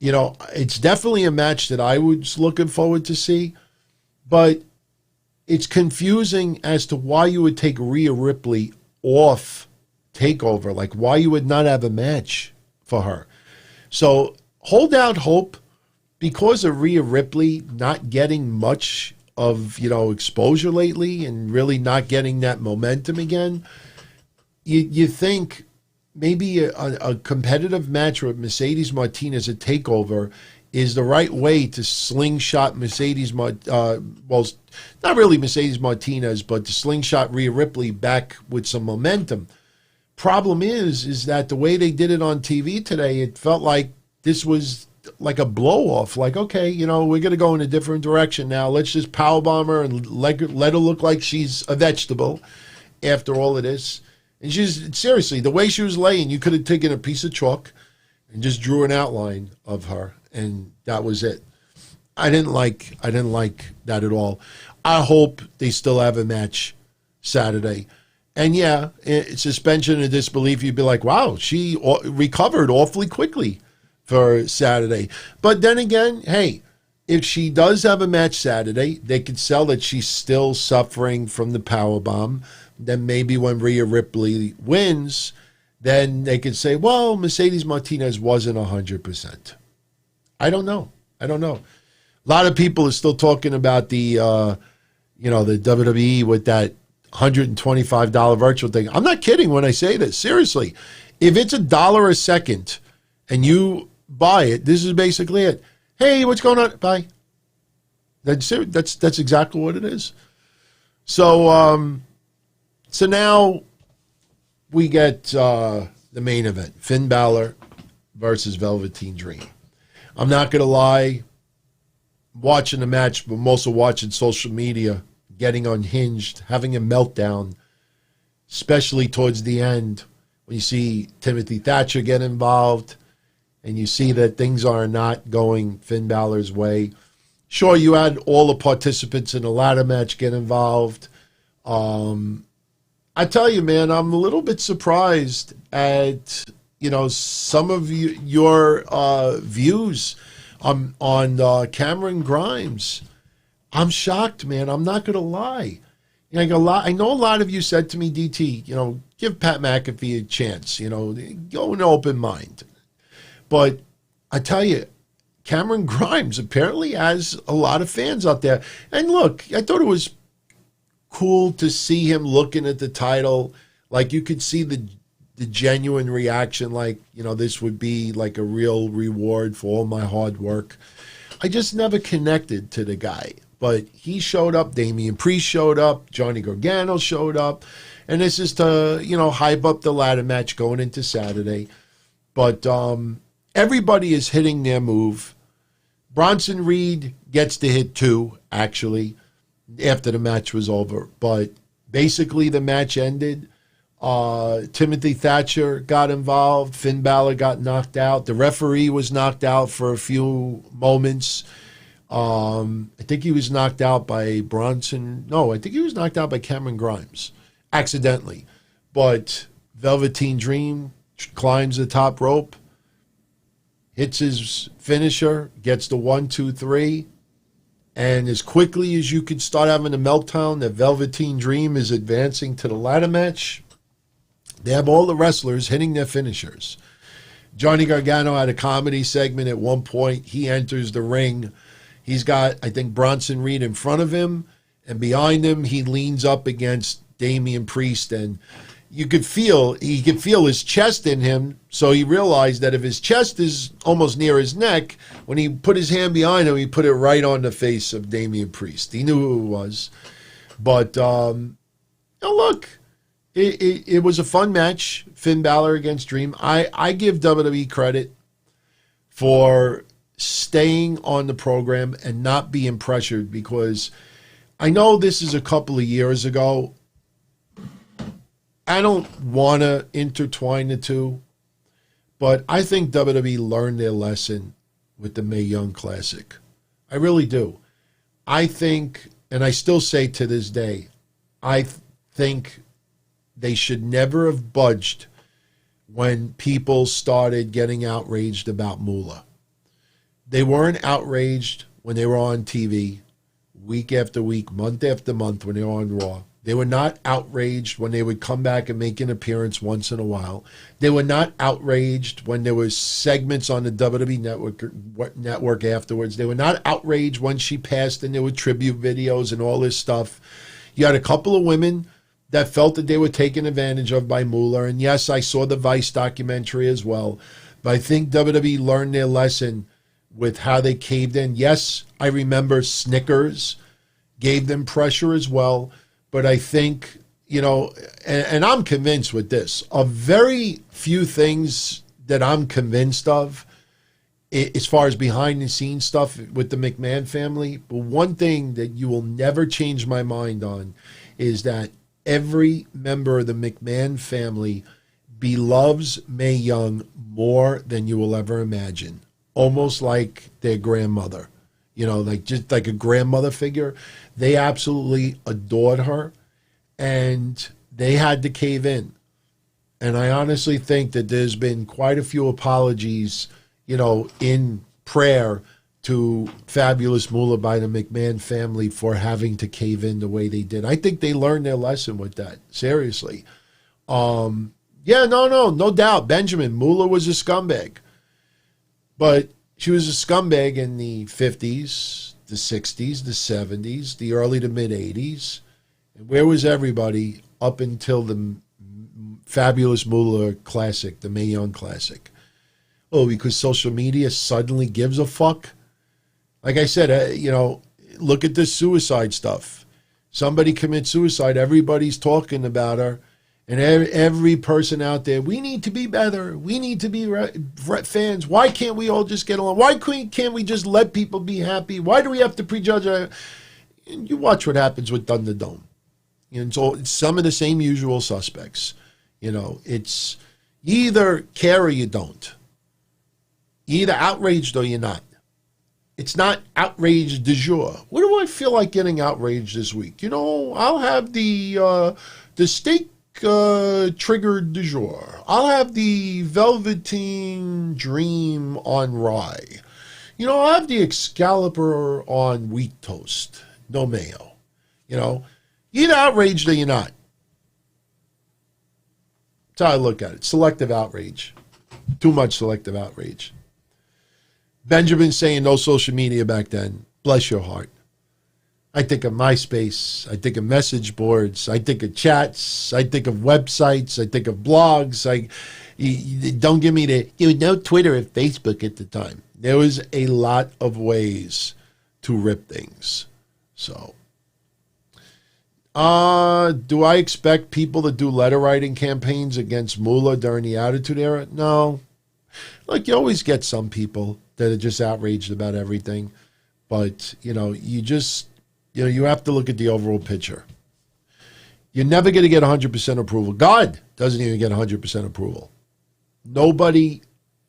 You know, it's definitely a match that I was looking forward to see. But it's confusing as to why you would take Rhea Ripley off TakeOver. Like, why you would not have a match for her. So hold out hope. Because of Rhea Ripley not getting much of, you know, exposure lately and really not getting that momentum again, you think maybe a competitive match with Mercedes Martinez at TakeOver is the right way to slingshot well, not really Mercedes Martinez, but to slingshot Rhea Ripley back with some momentum. Problem is that the way they did it on TV today, it felt like this was like a blow off. Like, okay, you know, we're going to go in a different direction now. Let's just powerbomb her and let her look like she's a vegetable after all of this. And she's, seriously, the way she was laying, you could have taken a piece of chalk and just drew an outline of her, and that was it. I didn't like that at all. I hope they still have a match Saturday. And yeah, suspension of disbelief, you'd be like, wow, she recovered awfully quickly for Saturday. But then again, hey, if she does have a match Saturday, they could sell that she's still suffering from the powerbomb. Then maybe when Rhea Ripley wins, then they could say, well, Mercedes Martinez wasn't 100%. I don't know. A lot of people are still talking about the, the WWE with that $125 virtual thing. I'm not kidding when I say this. Seriously, if it's $1 a second and you buy it, this is basically it. Hey, what's going on? Bye. That's exactly what it is. So, so now we get the main event: Finn Balor versus Velveteen Dream. I'm not gonna lie, watching the match, but I'm also watching social media, getting unhinged, having a meltdown, especially towards the end when you see Timothy Thatcher get involved and you see that things are not going Finn Balor's way. Sure, you had all the participants in the ladder match get involved. I tell you, man, I'm a little bit surprised at, some of your views on Cameron Grimes. I'm shocked, man. I'm not going to lie. I know a lot of you said to me, DT, give Pat McAfee a chance, go with an open mind. But I tell you, Cameron Grimes apparently has a lot of fans out there. And look, I thought it was cool to see him looking at the title. Like, you could see the genuine reaction, like, this would be like a real reward for all my hard work. I just never connected to the guy. But he showed up, Damian Priest showed up, Johnny Gargano showed up, and this is to, hype up the ladder match going into Saturday. But everybody is hitting their move. Bronson Reed gets to hit 2, actually, after the match was over. But basically the match ended. Timothy Thatcher got involved. Finn Balor got knocked out. The referee was knocked out for a few moments. I think he was knocked out by Bronson. No, I think he was knocked out by Cameron Grimes, accidentally. But Velveteen Dream climbs the top rope, hits his finisher, gets the 1, 2, 3, and as quickly as you could start having a meltdown that Velveteen Dream is advancing to the ladder match, they have all the wrestlers hitting their finishers. Johnny Gargano had a comedy segment at one point. He enters the ring. He's got, I think, Bronson Reed in front of him, and behind him he leans up against Damian Priest, and he could feel his chest in him, so he realized that if his chest is almost near his neck, when he put his hand behind him, he put it right on the face of Damian Priest. He knew who it was. But, look, it was a fun match, Finn Balor against Dream. I give WWE credit for staying on the program and not being pressured, because I know this is a couple of years ago. I don't want to intertwine the two, but I think WWE learned their lesson with the Mae Young Classic. I really do. I think, and I still say to this day, I think they should never have budged when people started getting outraged about Moolah. They weren't outraged when they were on TV week after week, month after month when they were on Raw. They were not outraged when they would come back and make an appearance once in a while. They were not outraged when there was segments on the WWE network afterwards. They were not outraged when she passed and there were tribute videos and all this stuff. You had a couple of women that felt that they were taken advantage of by Moolah. And yes, I saw the Vice documentary as well. But I think WWE learned their lesson with how they caved in. Yes, I remember Snickers gave them pressure as well. But I think, and I'm convinced with this, of very few things that I'm convinced of as far as behind the scenes stuff with the McMahon family. But one thing that you will never change my mind on is that every member of the McMahon family beloves Mae Young more than you will ever imagine. Almost like their grandmother, just like a grandmother figure. They absolutely adored her, and they had to cave in. And I honestly think that there's been quite a few apologies, in prayer to Fabulous Moolah by the McMahon family for having to cave in the way they did. I think they learned their lesson with that, seriously. Yeah, no doubt. Benjamin, Moolah was a scumbag. But she was a scumbag in the 50s, the 60s, the 70s, the early to mid 80s. And where was everybody up until the fabulous Moolah Classic, the Mae Young Classic? Oh, because social media suddenly gives a fuck? Like I said, look at this suicide stuff. Somebody commits suicide, everybody's talking about her. And every person out there, we need to be better. We need to be fans. Why can't we all just get along? Why can't we just let people be happy? Why do we have to prejudge? And you watch what happens with Thunderdome. It's some of the same usual suspects. It's you either care or you don't. You're either outraged or you're not. It's not outrage du jour. What do I feel like getting outraged this week? I'll have the steak triggered du jour. I'll have the Velveteen Dream on rye. I'll have the Excalibur on wheat toast. No mayo. You're either outraged or you're not. That's how I look at it. Selective outrage. Too much selective outrage. Benjamin saying no social media back then. Bless your heart. I think of MySpace. I think of message boards. I think of chats. I think of websites. I think of blogs. Don't give me no Twitter or Facebook at the time. There was a lot of ways to rip things. So, do I expect people to do letter writing campaigns against Moolah during the Attitude Era? No. Look, you always get some people that are just outraged about everything. But, you have to look at the overall picture. You're never going to get 100% approval. God doesn't even get 100% approval. Nobody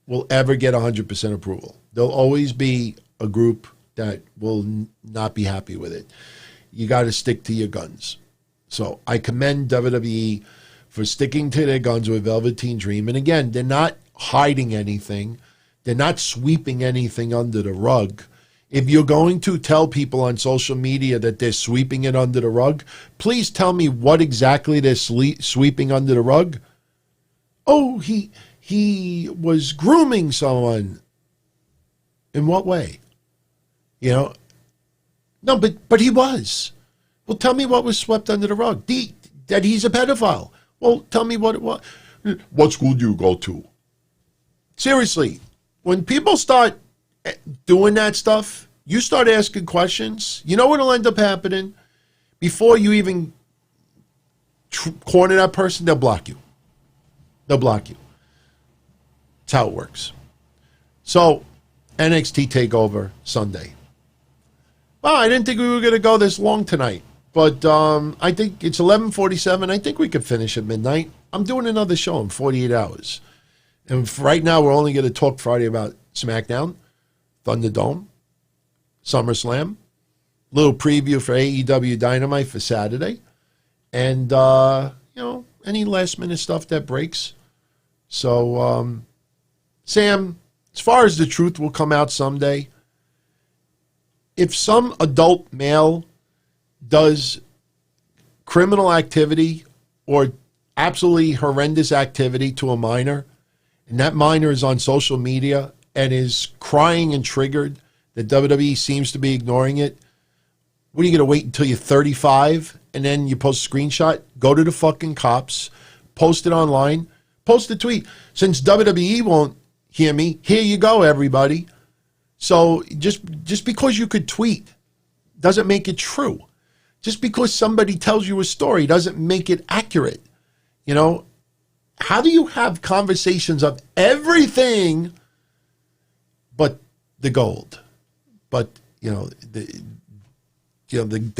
will ever get 100% approval. There'll always be a group that will not be happy with it. You got to stick to your guns. So I commend WWE for sticking to their guns with Velveteen Dream. And again, they're not hiding anything. They're not sweeping anything under the rug. If you're going to tell people on social media that they're sweeping it under the rug, please tell me what exactly they're sweeping under the rug. Oh, he was grooming someone. In what way? No, but he was. Well, tell me what was swept under the rug. That he's a pedophile. Well, tell me what it was. What school do you go to? Seriously, when people start doing that stuff, you start asking questions, you know what'll end up happening? Before you even corner that person, they'll block you. They'll block you. That's how it works. So, NXT TakeOver Sunday. Well, I didn't think we were going to go this long tonight, but I think it's 11:47. I think we could finish at midnight. I'm doing another show in 48 hours. And right now, we're only going to talk Friday about SmackDown, Thunderdome, SummerSlam, little preview for AEW Dynamite for Saturday, and, any last-minute stuff that breaks. So, Sam, as far as the truth will come out someday, if some adult male does criminal activity or absolutely horrendous activity to a minor, and that minor is on social media and is crying and triggered that WWE seems to be ignoring it, what are you going to wait until you're 35 and then you post a screenshot? Go to the fucking cops, post it online, post a tweet. Since WWE won't hear me, here you go, everybody. So just because you could tweet doesn't make it true. Just because somebody tells you a story doesn't make it accurate. How do you have conversations of everything but the gold, but the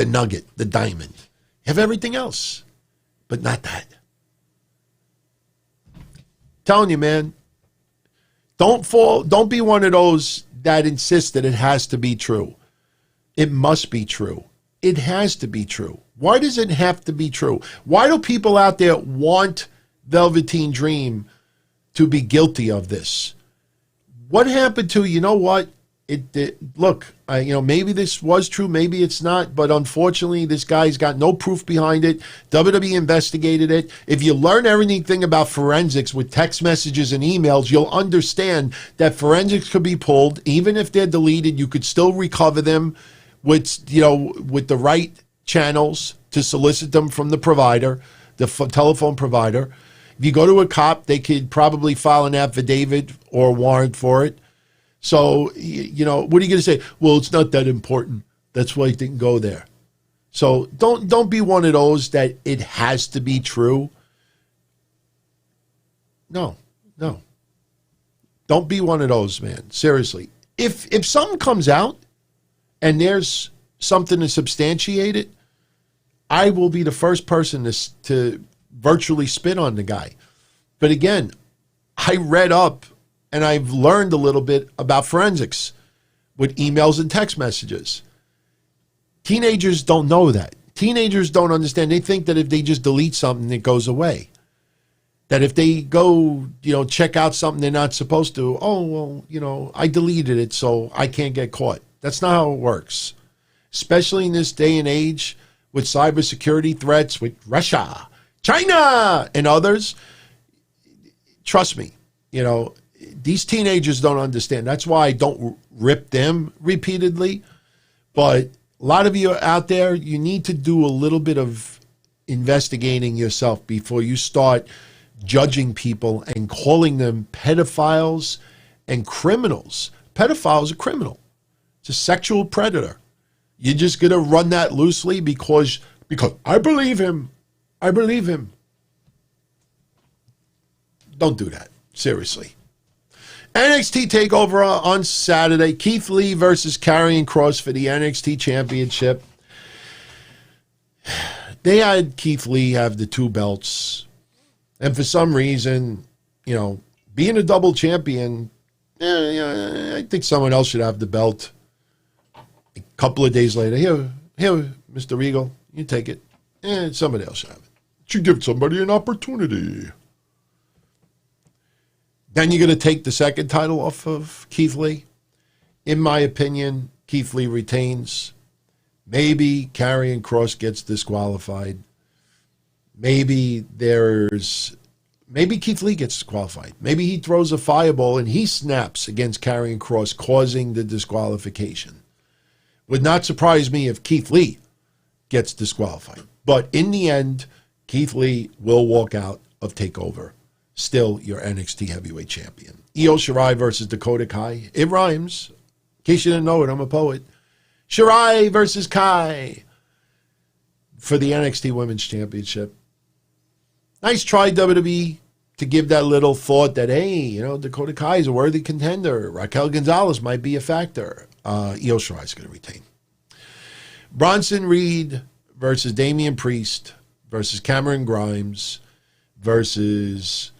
nugget, the diamond? You have everything else, but not that. Telling you, man, don't be one of those that insist that it has to be true. It must be true. It has to be true. Why does it have to be true? Why do people out there want Velveteen Dream to be guilty of this? What happened to, look, maybe this was true, maybe it's not, but unfortunately, this guy's got no proof behind it. WWE investigated it. If you learn anything about forensics with text messages and emails, you'll understand that forensics could be pulled. Even if they're deleted, you could still recover them with the right channels to solicit them from the provider, the telephone provider. If you go to a cop, they could probably file an affidavit or a warrant for it. So, what are you going to say? Well, it's not that important. That's why it didn't go there. So don't be one of those that it has to be true. No. Don't be one of those, man. Seriously. If something comes out and there's something to substantiate it, I will be the first person to virtually spit on the guy. But again, I read up and I've learned a little bit about forensics with emails and text messages. Teenagers don't know that. Teenagers don't understand. They think that if they just delete something, it goes away. That if they go, check out something they're not supposed to, I deleted it, so I can't get caught. That's not how it works. Especially in this day and age with cybersecurity threats with Russia, China, and others. Trust me, these teenagers don't understand. That's why I don't rip them repeatedly. But a lot of you out there, you need to do a little bit of investigating yourself before you start judging people and calling them pedophiles and criminals. Pedophile's a criminal. It's a sexual predator. You're just going to run that loosely because I believe him. I believe him. Don't do that. Seriously. NXT TakeOver on Saturday. Keith Lee versus Karrion Kross for the NXT Championship. They had Keith Lee have the 2 belts. And for some reason, being a double champion, I think someone else should have the belt. A couple of days later, here, Mr. Regal, you take it. And somebody else should have it. Should give somebody an opportunity. Then you're going to take the second title off of Keith Lee. In my opinion, Keith Lee retains. Maybe Karrion Kross gets disqualified. Maybe Keith Lee gets disqualified. Maybe he throws a fireball and he snaps against Karrion Kross, causing the disqualification. Would not surprise me if Keith Lee gets disqualified. But in the end, Keith Lee will walk out of TakeOver. Still your NXT Heavyweight Champion. Io Shirai versus Dakota Kai. It rhymes. In case you didn't know it, I'm a poet. Shirai versus Kai for the NXT Women's Championship. Nice try, WWE, to give that little thought that, hey, Dakota Kai is a worthy contender. Raquel Gonzalez might be a factor. Io Shirai is going to retain. Bronson Reed versus Damian Priest versus Cameron Grimes versus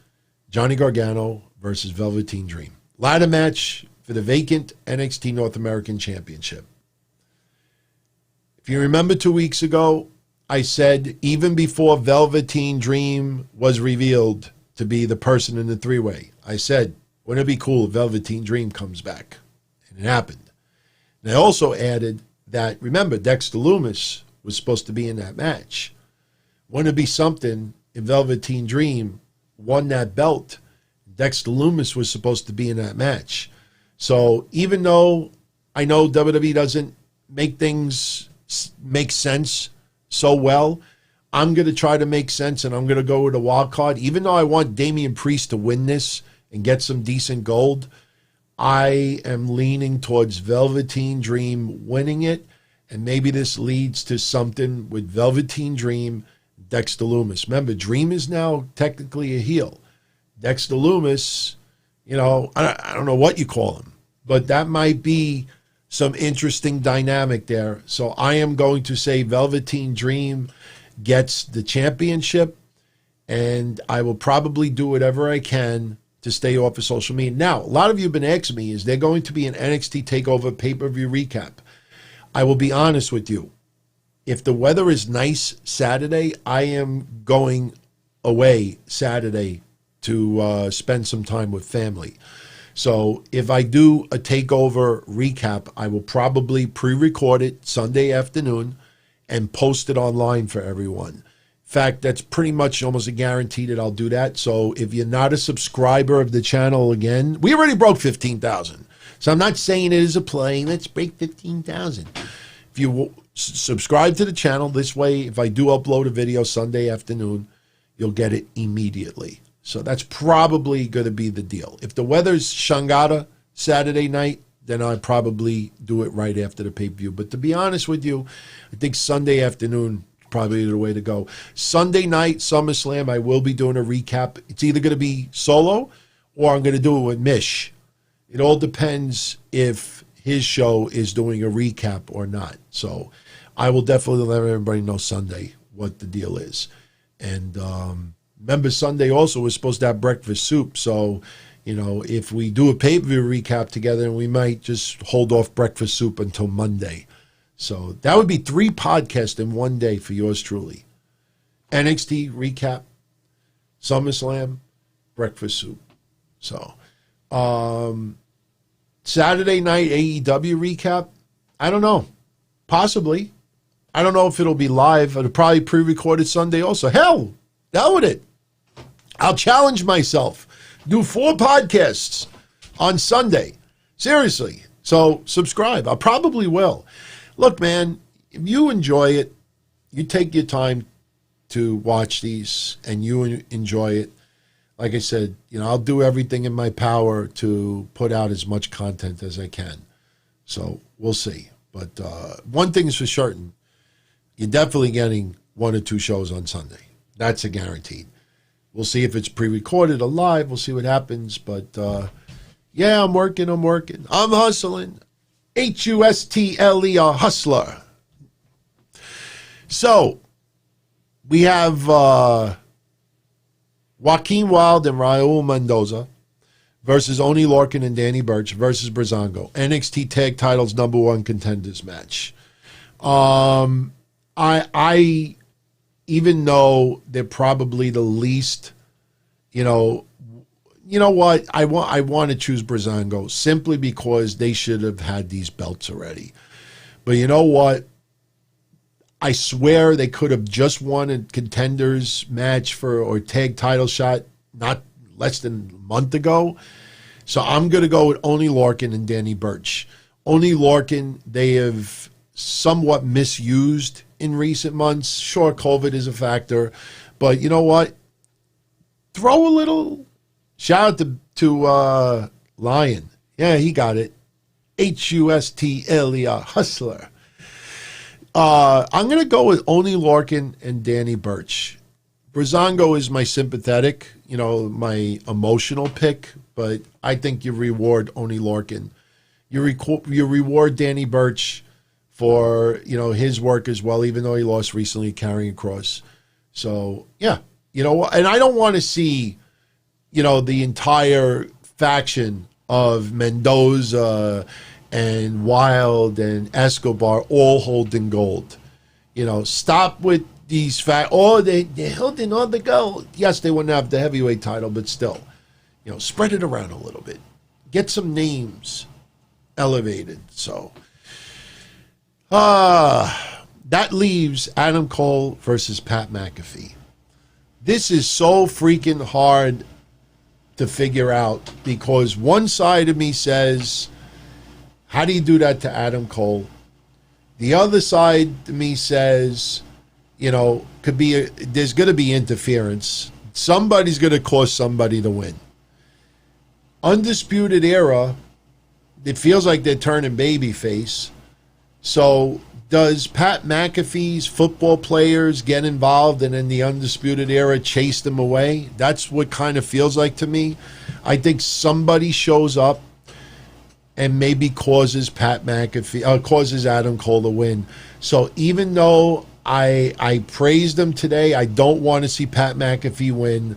Johnny Gargano versus Velveteen Dream. Ladder match for the vacant NXT North American Championship. If you remember 2 weeks ago, I said even before Velveteen Dream was revealed to be the person in the 3-way, I said, wouldn't it be cool if Velveteen Dream comes back? And it happened. And I also added that, remember, Dexter Lumis was supposed to be in that match. Wouldn't it be something if Velveteen Dream won that belt? Dexter Lumis was supposed to be in that match. So even though I know WWE doesn't make things make sense so well, I'm going to try to make sense, and I'm going to go with a wild card. Even though I want Damian Priest to win this and get some decent gold, I am leaning towards Velveteen Dream winning it, and maybe this leads to something with Velveteen Dream, Dexter Lumis. Remember, Dream is now technically a heel. Dexter Lumis, I don't know what you call him, but that might be some interesting dynamic there. So I am going to say Velveteen Dream gets the championship, and I will probably do whatever I can to stay off of social media. Now, a lot of you have been asking me, is there going to be an NXT TakeOver pay-per-view recap? I will be honest with you. If the weather is nice Saturday, I am going away Saturday to spend some time with family. So if I do a takeover recap, I will probably pre-record it Sunday afternoon and post it online for everyone. In fact, that's pretty much almost a guarantee that I'll do that. So if you're not a subscriber of the channel, again, we already broke 15,000. So I'm not saying it is a play. Let's break 15,000. If you subscribe to the channel, this way, if I do upload a video Sunday afternoon, you'll get it immediately. So that's probably going to be the deal. If the weather's Shangada Saturday night, then I'd probably do it right after the pay-per-view. But to be honest with you, I think Sunday afternoon is probably the way to go. Sunday night, SummerSlam, I will be doing a recap. It's either going to be solo or I'm going to do it with Mish. It all depends if his show is doing a recap or not. So I will definitely let everybody know Sunday what the deal is. And remember, Sunday also we're supposed to have breakfast soup. So, you know, if we do a pay-per-view recap together, we might just hold off breakfast soup until Monday. So that would be 3 podcasts in one day for yours truly. NXT recap, SummerSlam, breakfast soup. So Saturday night AEW recap, I don't know. Possibly. I don't know if it'll be live. It'll probably pre-recorded Sunday also. Hell with it. I'll challenge myself. Do 4 podcasts on Sunday. Seriously. So subscribe. I probably will. Look, man, if you enjoy it, you take your time to watch these and you enjoy it. Like I said, you know, I'll do everything in my power to put out as much content as I can. So we'll see. But one thing is for certain, you're definitely getting 1 or 2 shows on Sunday. That's a guaranteed. We'll see if it's pre-recorded or live. We'll see what happens. But yeah, I'm working. I'm hustling. H-U-S-T-L-E, a hustler. So we have Joaquin Wilde and Raul Mendoza versus Oni Lorcan and Danny Burch versus Breezango. NXT Tag Titles #1 contenders match. I even though they're probably the least, you know what? I want to choose Breezango simply because they should have had these belts already. But you know what? I swear they could have just won a contenders match or tag title shot not less than a month ago. So I'm going to go with Oni Lorcan and Danny Burch. Oni Lorcan, they have somewhat misused in recent months. Sure, COVID is a factor. But you know what? Throw a little shout out to Lion. Yeah, he got it. H-U-S-T-L-E, hustler. I'm going to go with Oni Lorcan and Danny Burch. Breezango is my sympathetic, my emotional pick, but I think you reward Oni Lorcan. You reward Danny Burch for, his work as well, even though he lost recently carrying across. So, yeah, and I don't want to see, the entire faction of Mendoza and Wild and Escobar all holding gold. Stop with these they're holding all the gold. Yes, they wouldn't have the heavyweight title, but still, spread it around a little bit. Get some names elevated. So, that leaves Adam Cole versus Pat McAfee. This is so freaking hard to figure out because one side of me says, how do you do that to Adam Cole? The other side of me says, there's going to be interference. Somebody's going to cause somebody to win. Undisputed Era, it feels like they're turning babyface. So does Pat McAfee's football players get involved and in the Undisputed Era chase them away? That's what kind of feels like to me. I think somebody shows up and maybe causes causes Adam Cole to win. So even though I praised him today, I don't want to see Pat McAfee win,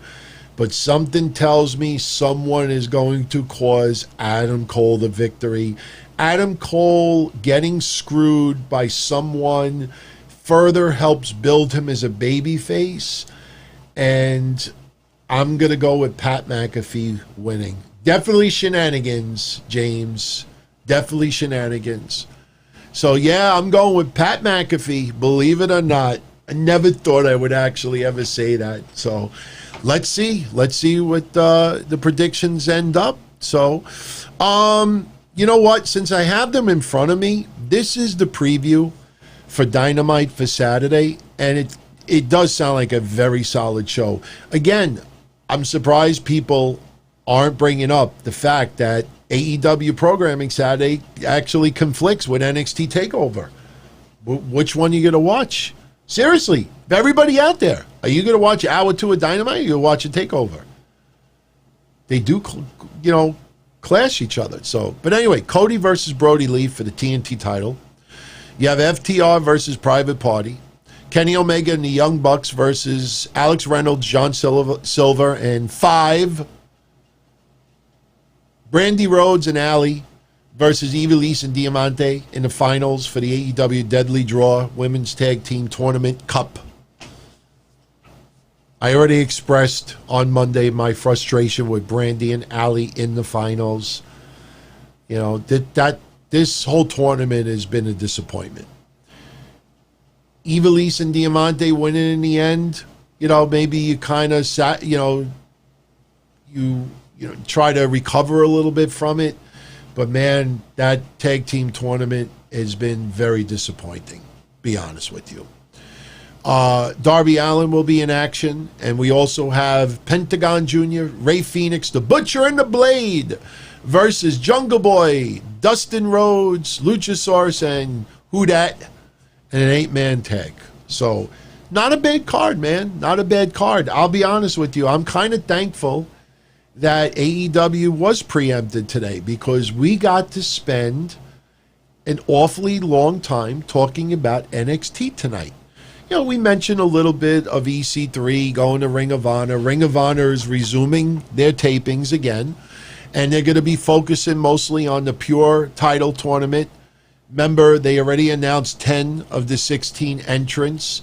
but something tells me someone is going to cause Adam Cole the victory. Adam Cole getting screwed by someone further helps build him as a babyface, and I'm going to go with Pat McAfee winning. Definitely shenanigans, James. Definitely shenanigans. So, yeah, I'm going with Pat McAfee, believe it or not. I never thought I would actually ever say that. So, let's see. Let's see what the predictions end up. So, you know what? Since I have them in front of me, this is the preview for Dynamite for Saturday, and it does sound like a very solid show. Again, I'm surprised people aren't bringing up the fact that AEW programming Saturday actually conflicts with NXT TakeOver. Which one are you going to watch? Seriously, everybody out there, are you going to watch Hour 2 of Dynamite or are you going to watch a TakeOver? They do, clash each other. So, but anyway, Cody versus Brody Lee for the TNT title. You have FTR versus Private Party. Kenny Omega and the Young Bucks versus Alex Reynolds, John Silver, and 5. Brandy Rhodes and Allie versus Ivelisse and Diamante in the finals for the AEW Deadly Draw Women's Tag Team Tournament Cup. I already expressed on Monday my frustration with Brandy and Allie in the finals. You know, this whole tournament has been a disappointment. Ivelisse and Diamante winning in the end, maybe you kind of try to recover a little bit from it. But man, that tag team tournament has been very disappointing, be honest with you. Darby Allin will be in action, and we also have Pentagon Jr., Ray Phoenix, the Butcher and the Blade versus Jungle Boy, Dustin Rhodes, Luchasaurus, and Who Dat, and an 8-man tag. So, not a bad card, man. Not a bad card. I'll be honest with you. I'm kind of thankful that AEW was preempted today because we got to spend an awfully long time talking about NXT tonight. We mentioned a little bit of EC3 going to Ring of Honor. Ring of Honor is resuming their tapings again, and they're going to be focusing mostly on the pure title tournament. Remember, they already announced 10 of the 16 entrants.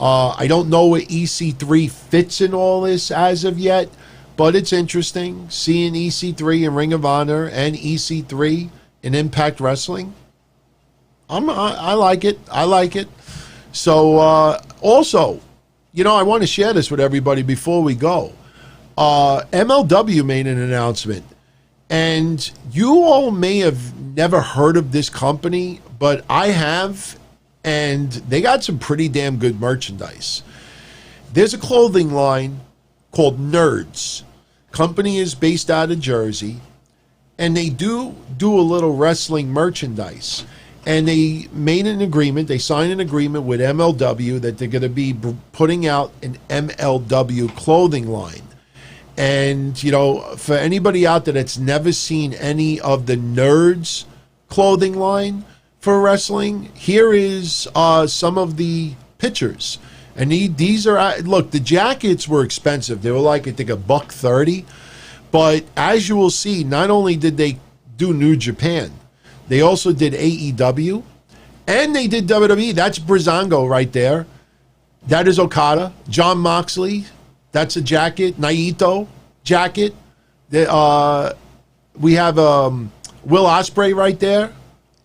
I don't know where EC3 fits in all this as of yet, but it's interesting seeing EC3 in Ring of Honor and EC3 in Impact Wrestling. I like it. I like it. So, also, I want to share this with everybody before we go. MLW made an announcement, and you all may have never heard of this company, but I have, and they got some pretty damn good merchandise. There's a clothing line called Nerds. Company is based out of Jersey, and they do a little wrestling merchandise. And they made an agreement, they signed an agreement with MLW that they're going to be putting out an MLW clothing line. And, for anybody out there that's never seen any of the Nerds clothing line for wrestling, here is some of the pictures. And these are, look, the jackets were expensive. They were like, I think, $130. But as you will see, not only did they do New Japan, they also did AEW, and they did WWE. That's Breezango right there. That is Okada. John Moxley, that's a jacket. Naito, jacket. We have Will Ospreay right there.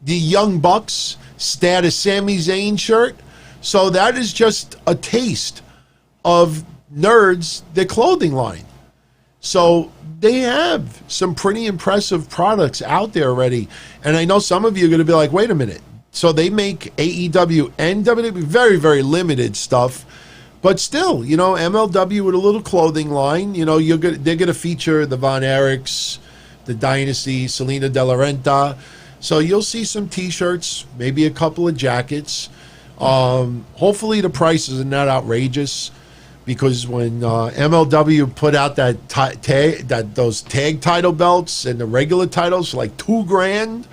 The Young Bucks, status Sami Zayn shirt. So that is just a taste of Nerds, their clothing line. So they have some pretty impressive products out there already. And I know some of you are going to be like, wait a minute. So they make AEW and WWE, very, very limited stuff. But still, MLW with a little clothing line. They're going to feature the Von Erichs, the Dynasty, Selena De La Renta. So you'll see some T-shirts, maybe a couple of jackets. Hopefully the prices are not outrageous. Because when MLW put out those tag title belts and the regular titles for like $2,000,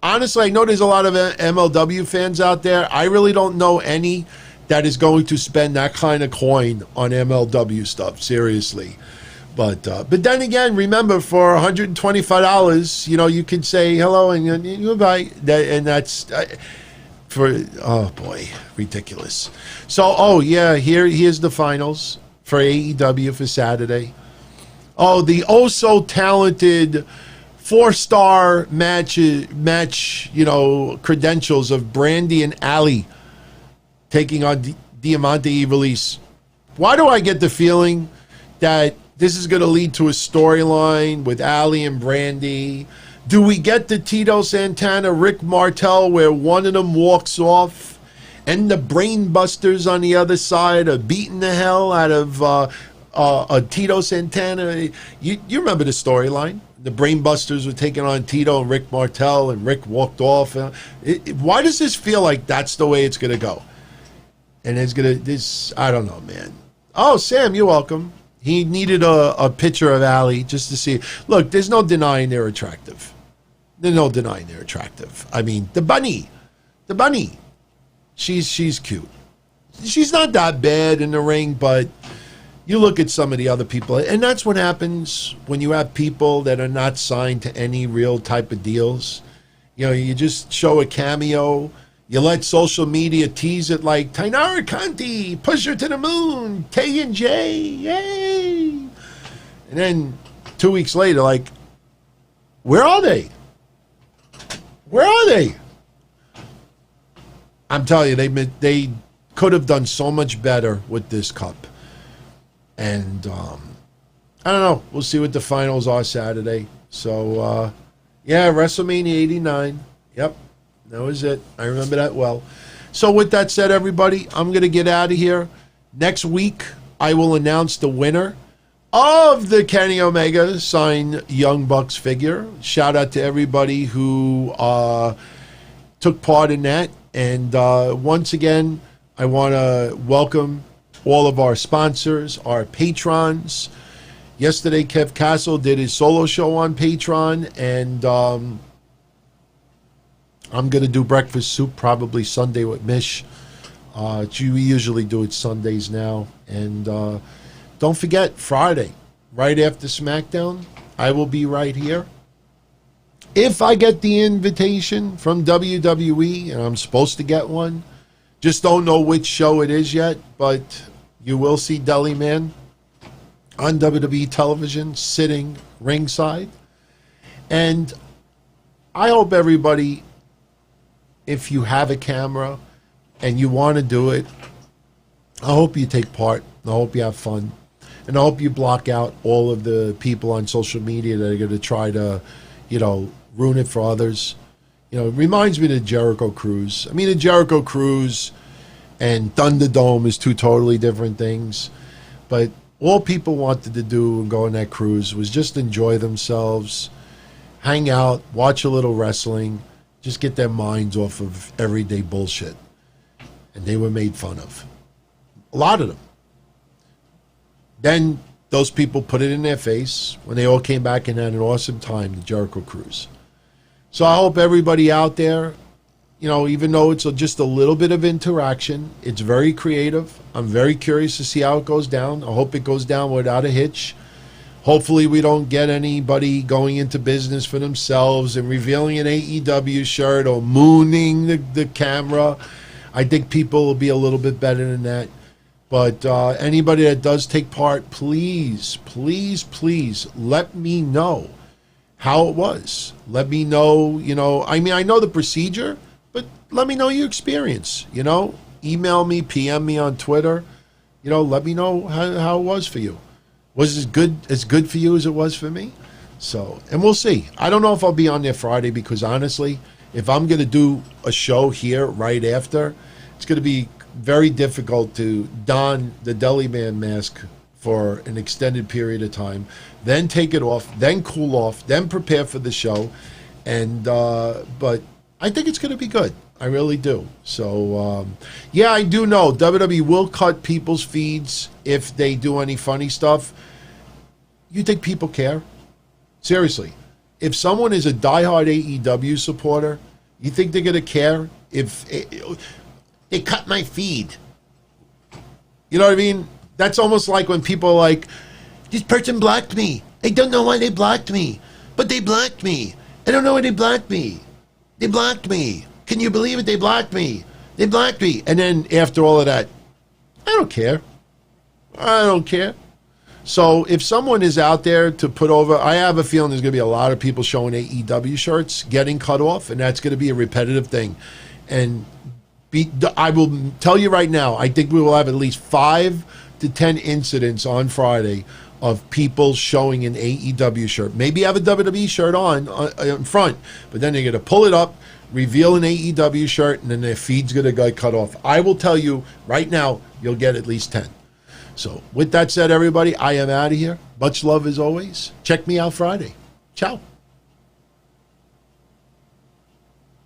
honestly, I know there's a lot of MLW fans out there. I really don't know any that is going to spend that kind of coin on MLW stuff. Seriously, but then again, remember, for $125, you can say hello and you buy that, and that's. Oh boy, ridiculous. So, here's the finals for AEW for Saturday. Oh, the so talented 4-star match, credentials of Brandy and Ali taking on Diamante Release. Why do I get the feeling that this is going to lead to a storyline with Ali and Brandy? Do we get the Tito Santana, Rick Martel, where one of them walks off and the Brainbusters on the other side are beating the hell out of Tito Santana? You remember the storyline? The Brainbusters were taking on Tito and Rick Martel, and Rick walked off. Why does this feel like that's the way it's going to go? And it's going to, I don't know, man. Oh, Sam, you're welcome. He needed a picture of Ali just to see. Look, there's no denying they're attractive. There's no denying they're attractive. I mean, the bunny. She's cute. She's not that bad in the ring, but you look at some of the other people, and that's what happens when you have people that are not signed to any real type of deals. You just show a cameo. You let social media tease it like Tainara Conti, push her to the moon, K&J, yay. And then 2 weeks later, like, where are they? Where are they? I'm telling you, they could have done so much better with this cup. And I don't know. We'll see what the finals are Saturday. So, yeah, WrestleMania 89. Yep, that was it. I remember that well. So with that said, everybody, I'm going to get out of here. Next week, I will announce the winner of the Kenny Omega signed Young Bucks figure. Shout out to everybody who took part in that. And once again, I want to welcome all of our sponsors, our patrons. Yesterday, Kev Castle did his solo show on Patreon, and I'm going to do Breakfast Soup probably Sunday with Mish. We usually do it Sundays now. And don't forget, Friday, right after SmackDown, I will be right here. If I get the invitation from WWE, and I'm supposed to get one, just don't know which show it is yet, but you will see Deli Man on WWE television sitting ringside. And I hope everybody, if you have a camera and you want to do it, I hope you take part. I hope you have fun. And I hope you block out all of the people on social media that are going to try to, ruin it for others. It reminds me of the Jericho Cruise. I mean, the Jericho Cruise and Thunderdome is two totally different things. But all people wanted to do and go on that cruise was just enjoy themselves, hang out, watch a little wrestling, just get their minds off of everyday bullshit. And they were made fun of. A lot of them. Then those people put it in their face when they all came back and had an awesome time, the Jericho Cruise. So I hope everybody out there, even though it's just a little bit of interaction, it's very creative. I'm very curious to see how it goes down. I hope it goes down without a hitch. Hopefully we don't get anybody going into business for themselves and revealing an AEW shirt or mooning the camera. I think people will be a little bit better than that. But anybody that does take part, please, please, please let me know how it was. Let me know, I mean, I know the procedure, but let me know your experience, Email me, PM me on Twitter. Let me know how it was for you. Was it as good for you as it was for me? So, and we'll see. I don't know if I'll be on there Friday because honestly, if I'm going to do a show here right after, it's going to be very difficult to don the Deli Man mask for an extended period of time, then take it off, then cool off, then prepare for the show. And but I think it's going to be good. I really do. So, yeah, I do know WWE will cut people's feeds if they do any funny stuff. You think people care? Seriously. If someone is a diehard AEW supporter, you think they're going to care if they cut my feed? You know what I mean? That's almost like when people are like, this person blocked me. I don't know why they blocked me, but they blocked me. I don't know why they blocked me. They blocked me. Can you believe it? They blocked me. They blocked me. And then after all of that, I don't care. I don't care. So if someone is out there to put over, I have a feeling there's going to be a lot of people showing AEW shirts getting cut off, and that's going to be a repetitive thing. And I will tell you right now, I think we will have at least 5 to 10 incidents on Friday of people showing an AEW shirt. Maybe have a WWE shirt on in front, but then they're going to pull it up, reveal an AEW shirt, and then their feed's going to get cut off. I will tell you right now, you'll get at least 10. So with that said, everybody, I am out of here. Much love as always. Check me out Friday. Ciao.